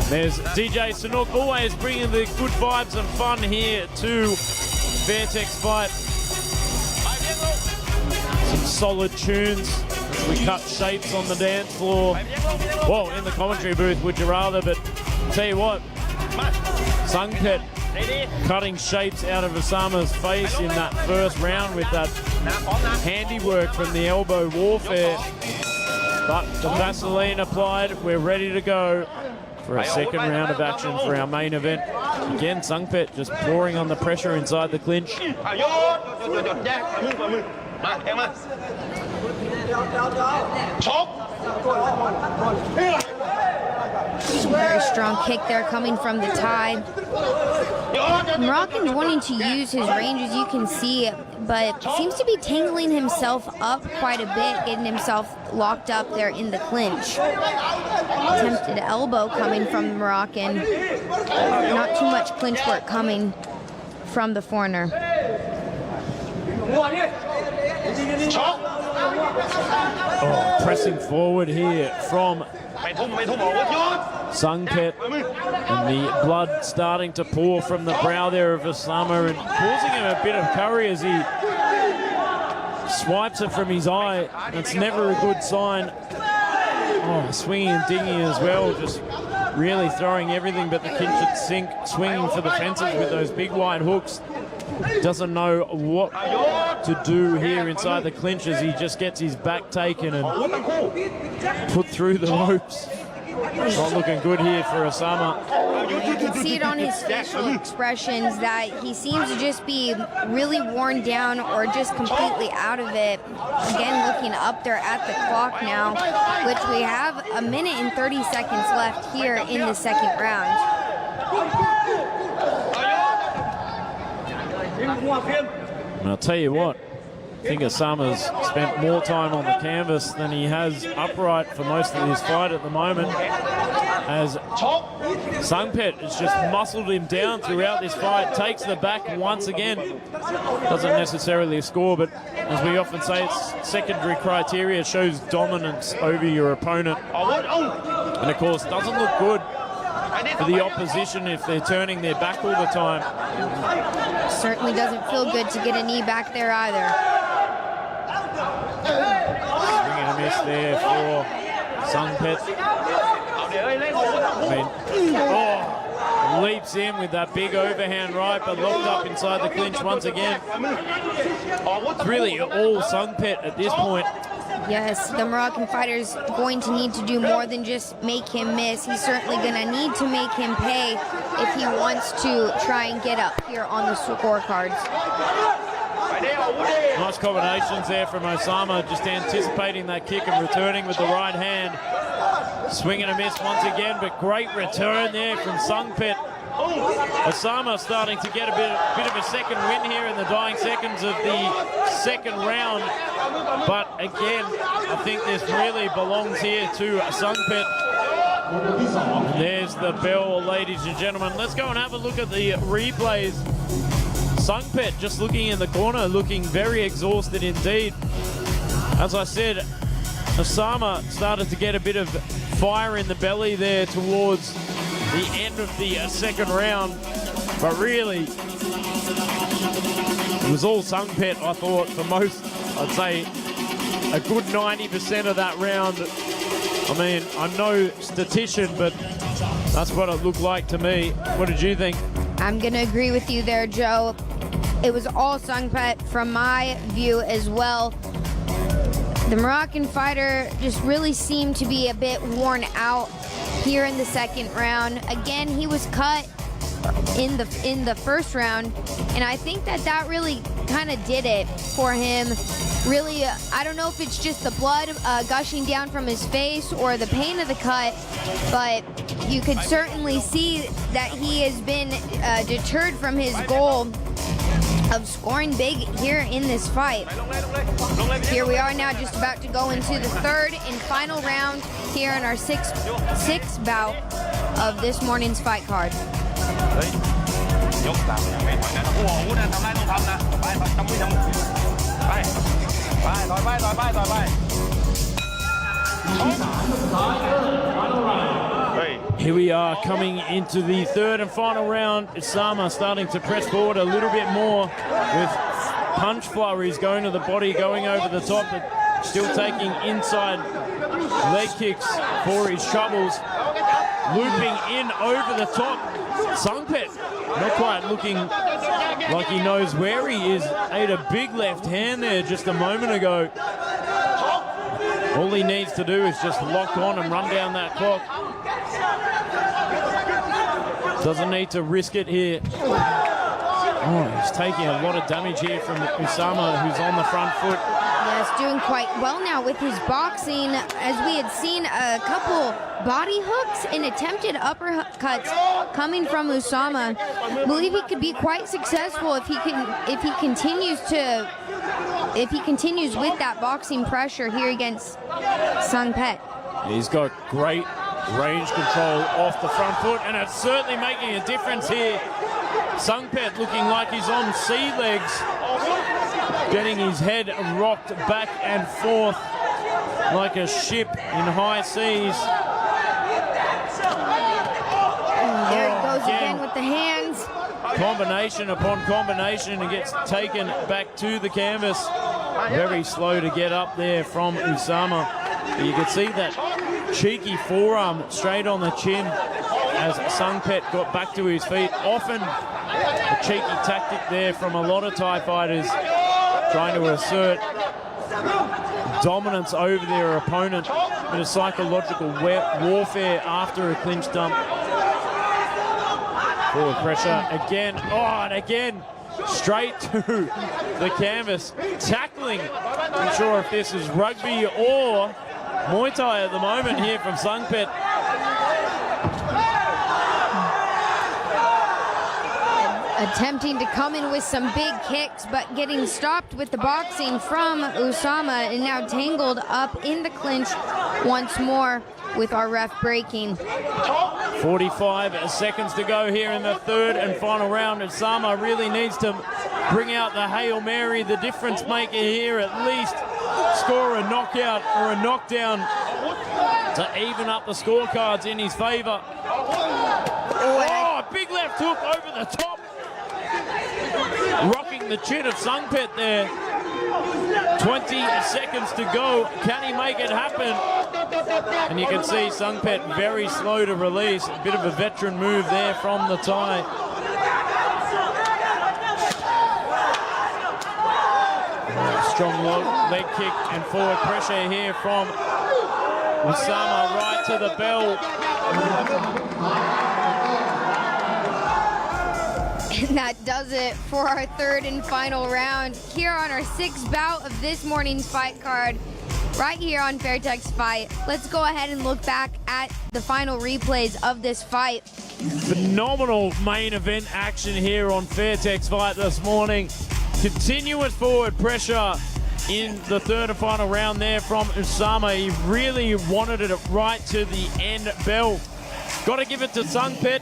There's DJ Sanook always bringing the good vibes and fun here to Fairtex Fight. Some solid tunes as we cut shapes on the dance floor. Well, in the commentary booth, would you rather? But tell you what, Sungpet cutting shapes out of Usama's face in that first round with that handiwork from the elbow warfare. But the Vaseline applied, we're ready to go for a second round of action for our main event. Again, Sungpet just pouring on the pressure inside the clinch. Very strong kick there coming from the Thai. Moroccan's wanting to use his range, as you can see, but seems to be tangling himself up quite a bit, getting himself locked up there in the clinch. Attempted elbow coming from the Moroccan. Not too much clinch work coming from the foreigner. Pressing forward here from Sungpet, and the blood starting to pour from the brow there of Usama and causing him a bit of curry as he swipes it from his eye. It's never a good sign. swinging and dinging as well, just really throwing everything but the clinch at sink, swinging for the fences with those big wide hooks. Doesn't know what to do here inside the clinch as he just gets his back taken and put through the ropes. Not looking good here for Osama. You can see it on his facial expressions that he seems to just be really worn down or just completely out of it. Again, looking up there at the clock now, which we have 1 minute and 30 seconds left here in the second round. And I'll tell you what, I think Osama's spent more time on the canvas than he has upright for most of his fight at the moment, as Sungpet has just muscled him down throughout this fight, takes the back once again. Doesn't necessarily score, but as we often say, it's secondary criteria, shows dominance over your opponent. And of course, doesn't look good for the opposition if they're turning their back all the time. Certainly doesn't feel good to get a knee back there either. Bringing a miss there for Sungpet. Leaps in with that big overhand right, but locked up inside the clinch once again. It's really all Sungpet at this point. Yes, the Moroccan fighter's going to need to do more than just make him miss. He's certainly going to need to make him pay if he wants to try and get up here on the scorecards. Nice combinations there from Osama, just anticipating that kick and returning with the right hand. Swing and a miss once again, but great return there from Sungpet. Osama starting to get a bit of a second win here in the dying seconds of the second round. But again, I think this really belongs here to Sungpet. There's the bell, ladies and gentlemen. Let's go and have a look at the replays. Sungpet just looking in the corner, looking very exhausted indeed. As I said, Osama started to get a bit of fire in the belly there towards the end of the second round, but really it was all Sungpet, I thought, for most. I'd say a good 90% of that round. I mean, I'm no statistician, but that's what it looked like to me. What did you think? I'm gonna agree with you there, Joe. It was all Sungpet from my view as well. The Moroccan fighter just really seemed to be a bit worn out here in the second round. Again, he was cut in the first round, and I think that really kind of did it for him. Really, I don't know if it's just the blood gushing down from his face or the pain of the cut, but you could certainly see that he has been deterred from his goal of scoring big here in this fight. Here we are now, just about to go into the third and final round here in our sixth bout of this morning's fight card. Here we are coming into the third and final round. Osama starting to press forward a little bit more with punch flurries going to the body, going over the top, but still taking inside leg kicks for his troubles. Looping in over the top. Sungpet not quite looking like he knows where he is. Ate a big left hand there just a moment ago. All he needs to do is just lock on and run down that clock. Doesn't need to risk it here. Oh, he's taking a lot of damage here from Osama, who's on the front foot. Yes, doing quite well now with his boxing, as we had seen a couple body hooks and attempted uppercuts coming from Osama. I believe he could be quite successful if he continues with that boxing pressure here against Sungpet. He's got great range control off the front foot, and it's certainly making a difference here. Sungpet looking like he's on sea legs, getting his head rocked back and forth like a ship in high seas. There he goes again with the hands. Combination upon combination, and gets taken back to the canvas. Very slow to get up there from Osama. But you can see that cheeky forearm straight on the chin as Sungpet got back to his feet. Often a cheeky tactic there from a lot of Thai fighters trying to assert dominance over their opponent. A bit of psychological warfare after a clinch dump. Forward pressure again. Oh, and again, straight to the canvas. Tackling. I'm not sure if this is rugby or Muay Thai at the moment here from Sungpet. Attempting to come in with some big kicks, but getting stopped with the boxing from Usama, and now tangled up in the clinch once more with our ref breaking. 45 seconds to go here in the third and final round. Usama really needs to bring out the Hail Mary, the difference maker here, at least score a knockout or a knockdown to even up the scorecards in his favor. Oh, a big left hook over the top. Rocking the chin of Sungpet there. 20 seconds to go. Can he make it happen? And you can see Sungpet very slow to release. A bit of a veteran move there from the Thai. Strong leg kick and forward pressure here from Usama right to the bell. And that does it for our third and final round here on our sixth bout of this morning's fight card, right here on Fairtex Fight. Let's go ahead and look back at the final replays of this fight. Phenomenal main event action here on Fairtex Fight this morning. Continuous forward pressure in the third and final round there from Usama. He really wanted it right to the end bell. Got to give it to Sungpet.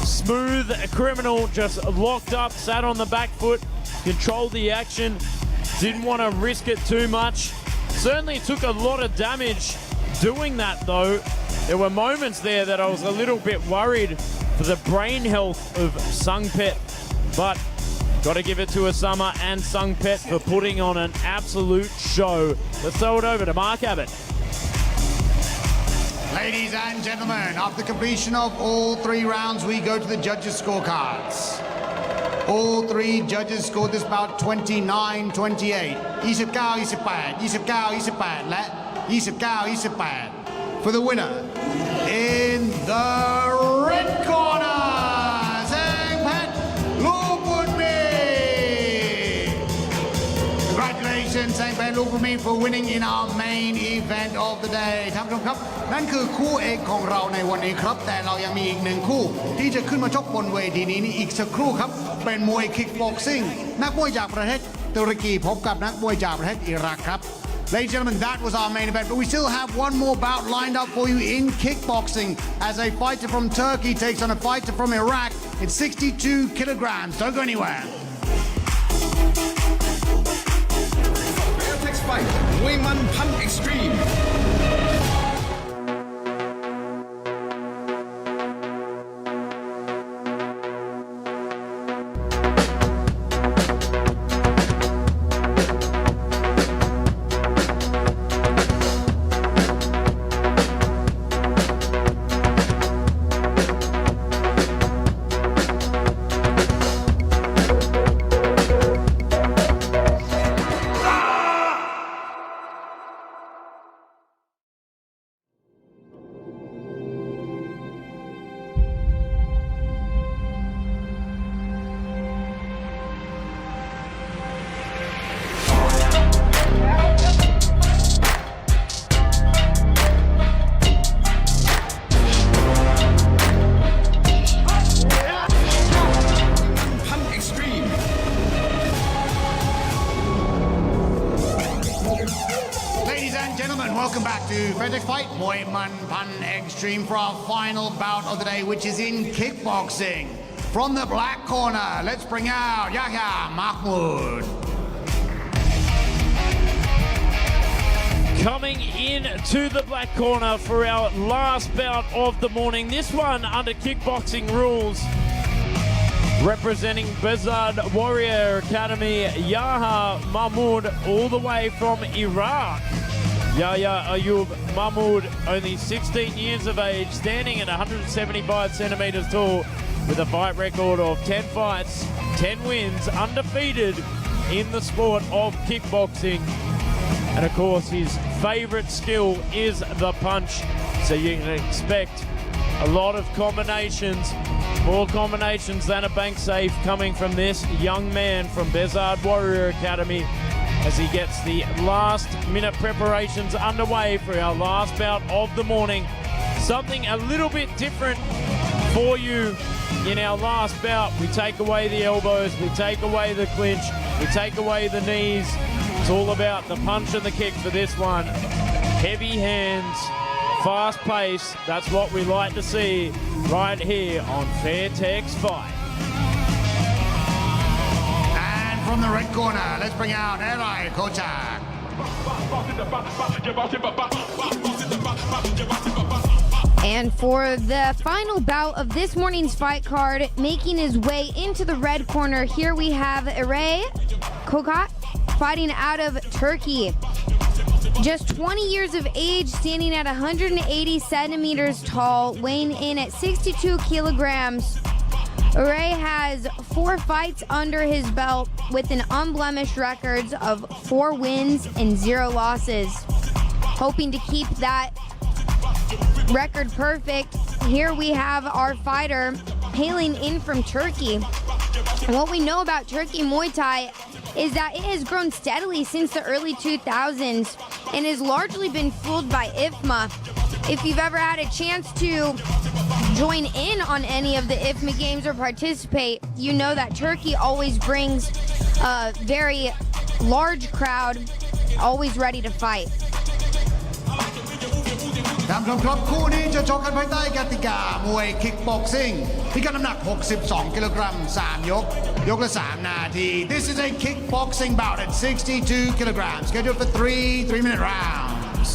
Smooth criminal, just locked up, sat on the back foot, controlled the action, didn't want to risk it too much. Certainly took a lot of damage doing that though. There were moments there that I was a little bit worried for the brain health of Sungpet, but got to give it to Usama and Sungpet for putting on an absolute show. Let's throw it over to Mark Abbott. Ladies and gentlemen, after completion of all three rounds, we go to the judges' scorecards. All three judges scored this bout 29-28, 29-28, 29-28 และ 29-28 for the winner. In the red corner, Sungpet Lumpinee. Congratulations, Sungpet Lumpinee, for winning in our main event of the day. ท่านผู้ชมครับนั่นคือคู่เอกของเราในวันนี้ครับแต่เรายังมีอีกหนึ่งคู่ที่จะขึ้นมาชกบนเวทีนี้อีกสักครู่ครับเป็นมวยคิกบ็อกซิ่งนักมวยจากประเทศตุรกีพบกับนักมวยจากประเทศอิรักครับ Ladies and gentlemen, that was our main event, but we still have one more bout lined up for you in kickboxing as a fighter from Turkey takes on a fighter from Iraq. It's 62 kilograms. Don't go anywhere. Fairtex Fight มวยมันพันเอ็กซ์ตรีมWelcome back to Fairtex Fight, Muay Man Pan Extreme for our final bout of the day, which is in kickboxing. From the black corner, let's bring out Yahya Mahmoud. Coming in to the black corner for our last bout of the morning. This one under kickboxing rules. Representing Bezad Warrior Academy, Yahya Mahmoud, all the way from Iraq. Yahya Ayub Mahmood, only 16 years of age, standing at 175 centimeters tall with a fight record of 10 fights, 10 wins, undefeated in the sport of kickboxing. And of course, his favorite skill is the punch. So you can expect a lot of combinations, more combinations than a bank safe coming from this young man from Bezard Warrior Academy as he gets the last minute preparations underway for our last bout of the morning. Something a little bit different for you in our last bout. We take away the elbows, we take away the clinch, we take away the knees. It's all about the punch and the kick for this one. Heavy hands, fast pace, that's what we like to see right here on Fairtex Fight. And from the red corner, let's bring out Erai Kochak. And for the final bout of this morning's fight card, making his way into the red corner, here we have Eray Kokat fighting out of Turkey. Just 20 years of age, standing at 180 centimeters tall, weighing in at 62 kilograms. Eray has 4 fights under his belt with an unblemished record of 4 wins and 0 losses. Hoping to keep that record perfect, here we have our fighter hailing in from Turkey. And what we know about Turkey Muay Thai is that it has grown steadily since the early 2000s and has largely been fueled by IFMA. If you've ever had a chance to join in on any of the IFMA games or participate, you know that Turkey always brings a very large crowd, always ready to fight. ท่านผู้ชมครับคู่นี้จะชกกันภายใต้กติกามวยคิกบ็อกซิ่งพิกัดน้ำหนัก 62 กิโลกรัม 3 ยก ยกละ 3 นาที This is a kickboxing bout at 62 kilograms scheduled for 3-minute rounds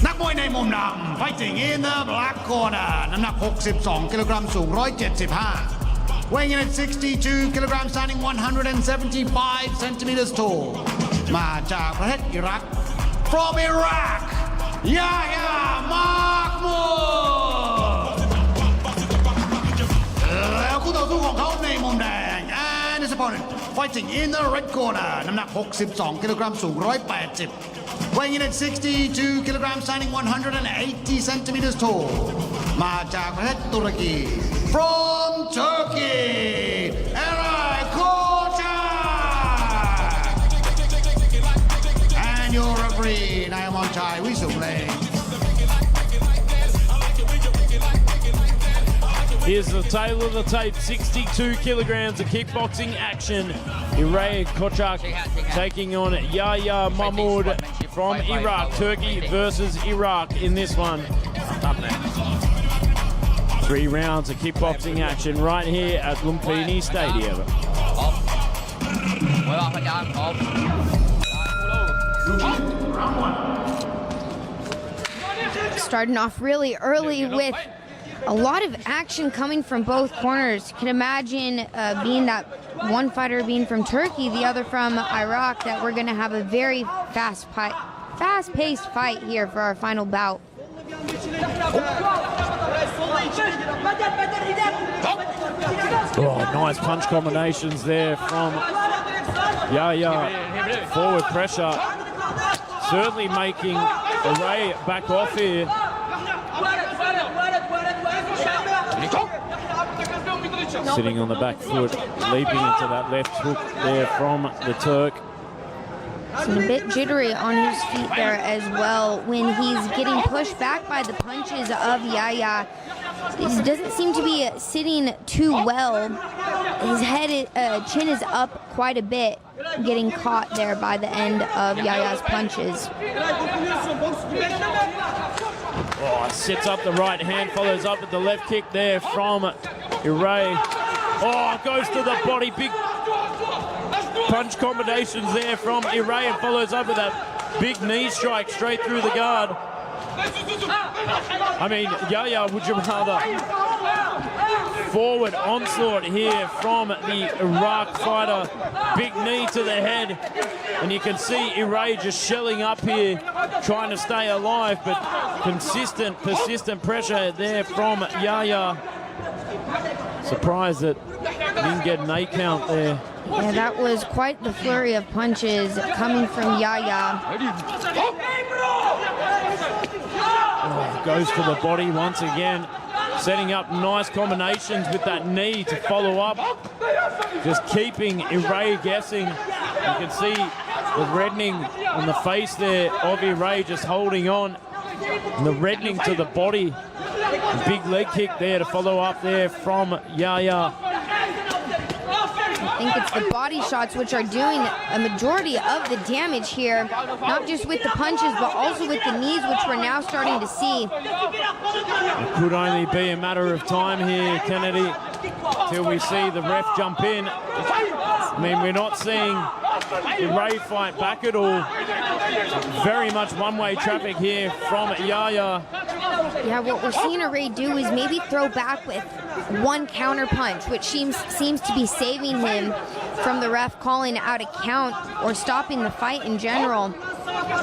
นักมวยในมุมนำ fighting in the black corner น้ำหนัก 62 กิโลกรัม สูง 175 weighing in at 62 kilograms, standing 175 centimeters tall มาจากประเทศอิรัก from Iraq Yahya Mahmood แล้วคู่ต่อสู้ของเขาในมุมแดง and his opponent fighting in the red corner น้ำหนัก 62 กิโลกรัม สูง 180 weighing in at 62 kilograms, standing 180 centimeters tall มาจากประเทศตุรกี from Turkey Eray Kochak and your referee Chai Wisuble. Here's the tail of the tape, 62 kilograms of kickboxing action. Eray Kochak taking on Yahya Mahmood from Iraq. Turkey versus Iraq in this one. 3 rounds of kickboxing action right here at Lumpinee Stadium. Starting off really early with a lot of action coming from both corners. You can imagine being that one fighter being from Turkey, the other from Iraq, that we're going to have a very fast-paced fight here for our final bout. Oh, nice punch combinations there from Yahya. Forward pressure. Certainly making Eray back off here. Sitting on the back foot, leaping into that left hook there from the Turk. He's a bit jittery on his feet there as well when he's getting pushed back by the punches of Yahya. He doesn't seem to be sitting too well. His chin is up quite a bit, getting caught there by the end of Yahya's punches. Oh, sets up the right hand, follows up with the left kick there from Eray. Oh, goes to the body, big punch combinations there from Eray and follows up with that big knee strike straight through the guard. I mean, Yahya, would you rather forward onslaught here from the Iraq fighter, big knee to the head, And you can see Iray just shelling up here, trying to stay alive, but consistent, persistent pressure there from Yaya. Surprised that he didn't get an 8 count there. Yeah, that was quite the flurry of punches coming from Yaya. Oh, goes to the body once again, setting up nice combinations with that knee to follow up. Just keeping Iray guessing. You can see the reddening on the face there of Iray just holding on. And the reddening to the body. The big leg kick there to follow up there from Yaya. I think it's the body shots which are doing a majority of the damage here, not just with the punches, but also with the knees, which we're now starting to see. It could only be a matter of time here, Kennedy, till we see the ref jump in. I mean, we're not seeing Iray fight back at all. Very much one-way traffic here from Yaya. Yeah, what we're seeing Iray do is maybe throw back with one counter punch, which seems to be saving him from the ref calling out a count or stopping the fight in general.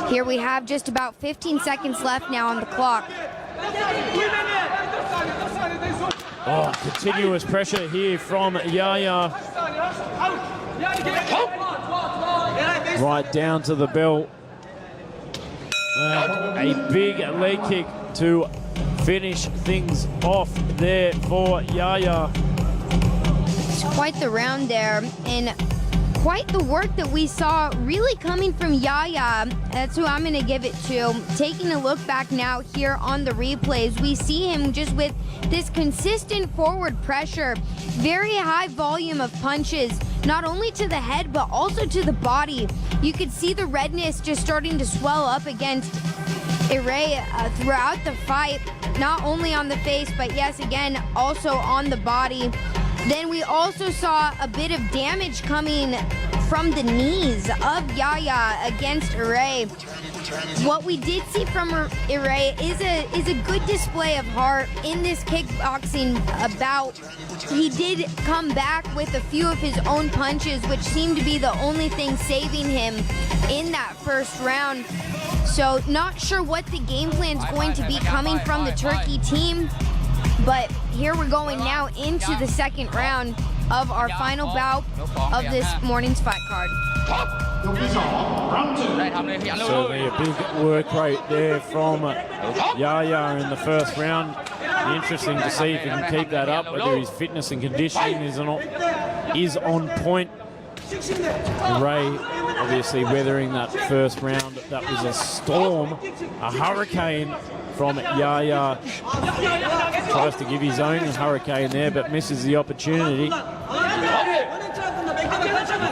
Here we have just about 15 seconds left now on the clock. Oh, continuous pressure here from Yaya. Right down to the bell. A big leg kick to finish things off there for Yaya. It's quite the round there, and quite the work that we saw really coming from Yaya. That's who I'm going to give it to. Taking a look back now here on the replays, we see him just with this consistent forward pressure, very high volume of punches, not only to the head but also to the body. You could see the redness just starting to swell up against Iray throughout the fight, not only on the face, but yes, again, also on the body. Then we also saw a bit of damage coming from the knees of Yaya against Iray. What we did see from Iray is a good display of heart in this kickboxing bout. He did come back with a few of his own punches, which seemed to be the only thing saving him in that first round. So not sure what the game plan is going to be coming from the Turkey team, but here we're going now into the second round of our final bout of this morning's fight card. Certainly a big work rate there from Yaya in the first round. Interesting to see if he can keep that up, whether his fitness and conditioning is on point. Iray obviously weathering that first round. That was a storm, a hurricane from Yaya. Tries to give his own hurricane there, but misses the opportunity. You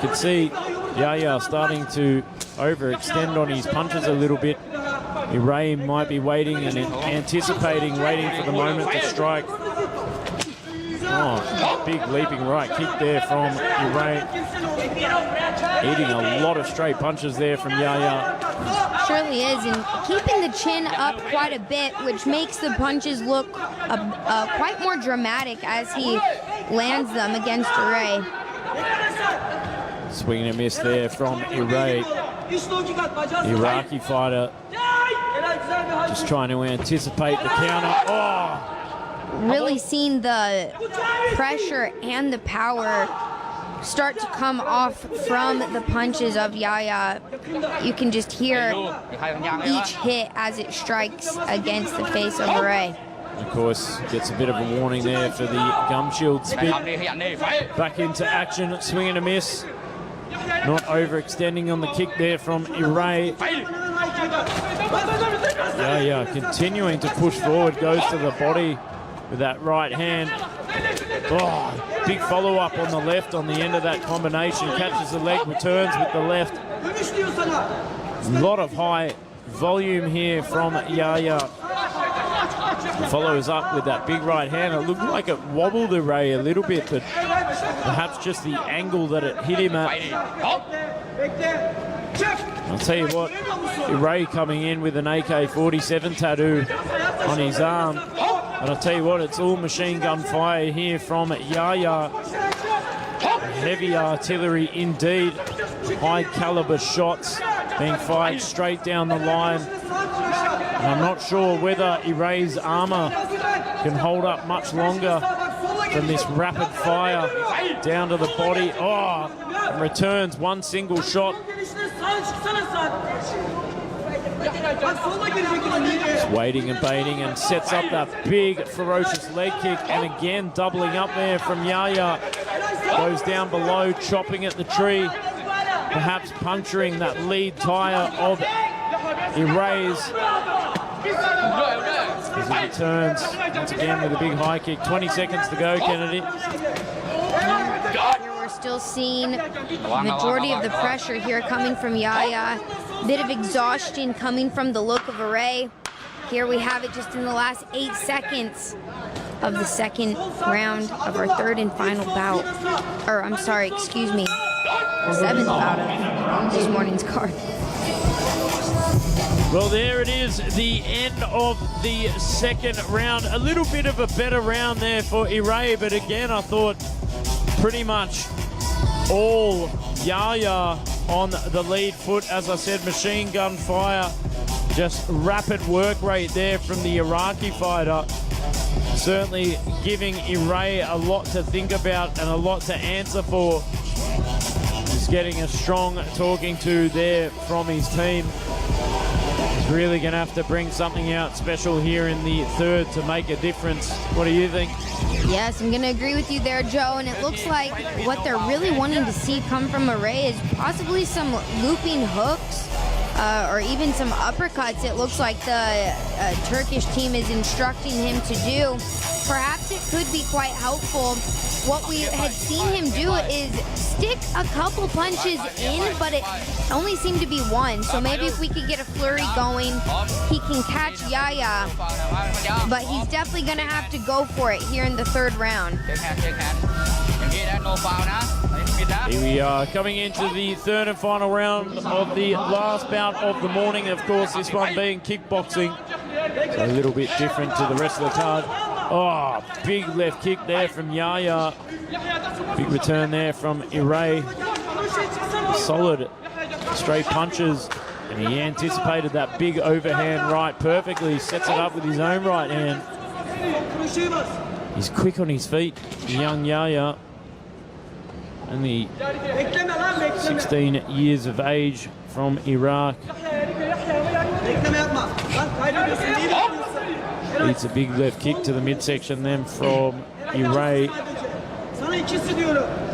can see Yaya starting to overextend on his punches a little bit. Iray might be waiting and anticipating, waiting for the moment to strike. Oh, big leaping right kick there from Iray. Eating a lot of straight punches there from Yaya. Surely is, and keeping the chin up quite a bit, which makes the punches look quite more dramatic as he lands them against Iray. Swing and a miss there from Iray. Iraqi fighter just trying to anticipate the counter. Oh! Really seeing the pressure and the power start to come off from the punches of Yaya. You can just hear each hit as it strikes against the face of Iray. Of course, gets a bit of a warning there for the gum shield spit. Back into action, swing and a miss. Not overextending on the kick there from Iray. Yaya continuing to push forward, goes to the body with that right hand. Oh, big follow-up on the left on the end of that combination. Catches the leg, returns with the left. A lot of high volume here from Yaya. Follows up with that big right hand. It looked like it wobbled Iray a little bit, but perhaps just the angle that it hit him at. I'll tell you what, Iray coming in with an AK-47 tattoo on his arm. And I'll tell you what, it's all machine gun fire here from Yaya. Heavy artillery indeed. High caliber shots being fired straight down the line. And I'm not sure whether Iray's armor can hold up much longer from this rapid fire down to the body. Oh, and returns one single shot. Just waiting and baiting and sets up that big ferocious leg kick, and again doubling up there from Yaya. Goes down below, chopping at the tree, perhaps puncturing that lead tire of Iray's. As he returns once again with a big high kick. 20 seconds to go, Kennedy. We're still seeing the majority of the pressure here coming from Yaya. Bit of exhaustion coming from the look of Iray. Here we have it just in the last 8 seconds of the second round of our third and final bout. Or, I'm sorry, excuse me, the 7th bout of this morning's card. Well, there it is, the end of the second round. A little bit of a better round there for Iray, but again, I thought pretty much all Yaya on the lead foot. As I said, machine gun fire, just rapid work rate there from the Iraqi fighter. Certainly giving Iray a lot to think about and a lot to answer for. Just getting a strong talking to there from his team. He's really going to have to bring something out special here in the third to make a difference. What do you think? Yes, I'm going to agree with you there, Joe. And it looks like what they're really wanting to see come from Iray is possibly some looping hooks or even some uppercuts. It looks like the Turkish team is instructing him to do. Perhaps it could be quite helpful. What we had seen him do is stick a couple punches in, but it only seemed to be one. So maybe if we could get a flurry going, he can catch Yaya. But he's definitely going to have to go for it here in the third round. Here we are coming into the third and final round of the last bout of the morning. Of course, this one being kickboxing. So a little bit different to the rest of the card. Oh, big left kick there from Yaya. Big return there from Iray. Solid straight punches. And he anticipated that big overhand right perfectly. He sets it up with his own right hand. He's quick on his feet, young Yaya. Only 16 years of age from Iraq. Eats a big left kick to the midsection then from Iray.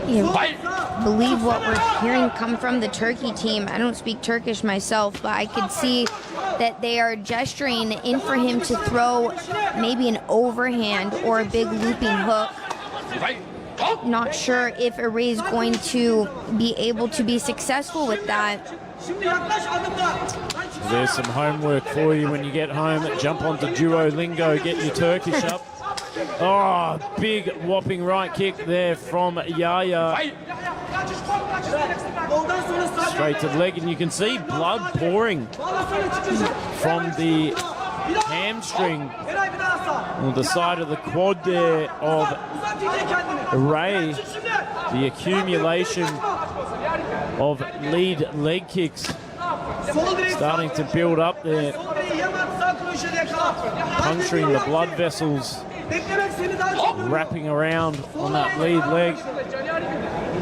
I believe what we're hearing come from the Turkey team. I don't speak Turkish myself, but I could see that they are gesturing in for him to throw maybe an overhand or a big looping hook. Not sure if Iray is going to be able to be successful with that. There's some homework for you when you get home. Jump onto Duolingo, get your Turkish up. Oh, big whopping right kick there from Yaya. Straight to the leg, and you can see blood pouring from the hamstring on the side of the quad there of Iray. The accumulation of lead leg kicks starting to build up there, puncturing the blood vessels, wrapping around on that lead leg.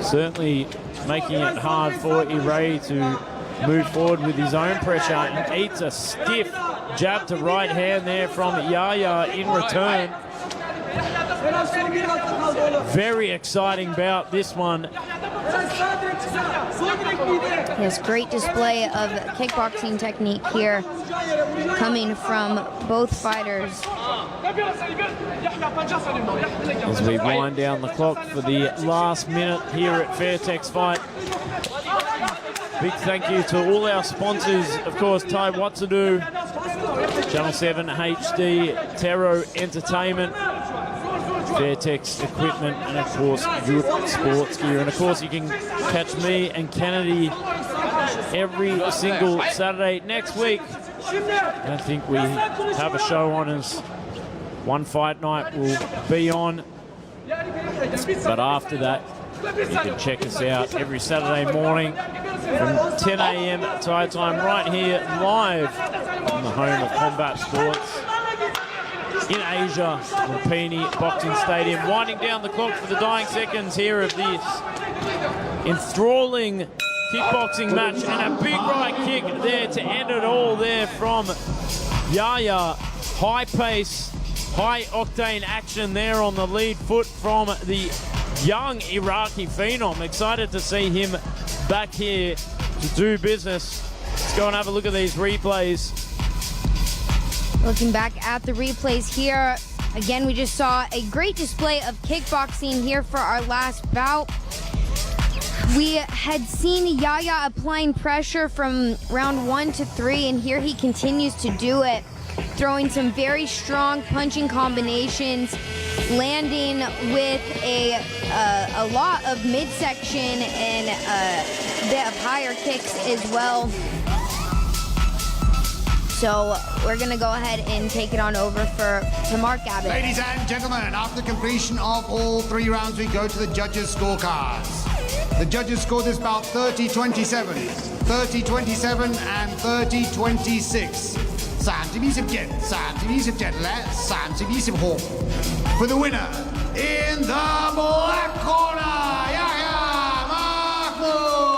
Certainly making it hard for Iray to move forward with his own pressure, and eats a stiff jab to right hand there from Yaya in return. Very exciting bout, this one. Yes, great display of kickboxing technique here coming from both fighters. As we wind down the clock for the last minute here at Fairtex Fight. Big thank you to all our sponsors, of course, Tai Watsadu, Channel 7 HD, Tero Entertainment, Fairtex Equipment, and of course Good Sports Gear. And of course you can catch me and Kennedy every single Saturday. Next week, I think we have a show on us One fight night will be on. But after that, you can check us out every Saturday morning from 10 a.m. Thai time right here live on the home of combat sports in Asia, Lumpinee Boxing Stadium. Winding down the clock for the dying seconds here of this enthralling kickboxing match, and a big right kick there to end it all there from Yahya. High pace, high octane action there on the lead foot from the young Iraqi phenom. Excited to see him back here to do business. Let's go and have a look at these replays. Looking back at the replays here, again, we just saw a great display of kickboxing here for our last bout. We had seen Yahya applying pressure from round 1 to 3, and here he continues to do it, throwing some very strong punching combinations, landing with a lot of midsection and a bit of higher kicks as well. So we're going to go ahead and take it on over to Mark Abbott. Ladies and gentlemen, after completion of all 3 rounds, we go to the judges' scorecards. The judges scored this bout 30-27, 30-27 and 30-26. 30-27, 30-27 และ 30-26 For the winner, in the black corner, Yahya Mahmood.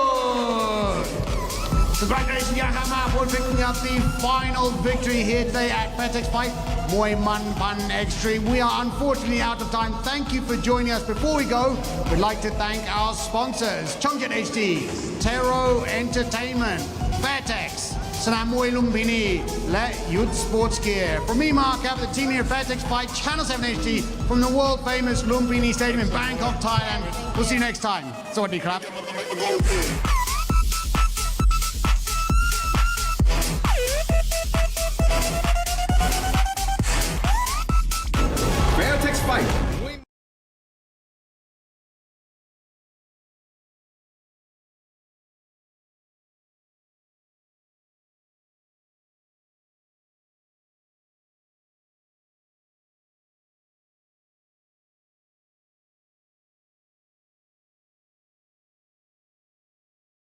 Congratulations, Yahya Mahmood, picking up the final victory here today at Fairtex Fight Muay Man Pan Extreme. We are unfortunately out of time. Thank you for joining us. Before we go, we'd like to thank our sponsors, Chongjet HD, Tero Entertainment, Fairtex, สนามมวยลุมพินีและยุทธ Sports Gear. From me, Mark Abbott, the team here at Fairtex Fight, Channel 7 HD, from the world famous Lumpinee Stadium in Bangkok, Thailand. We'll see you next time. สวัสดีครับ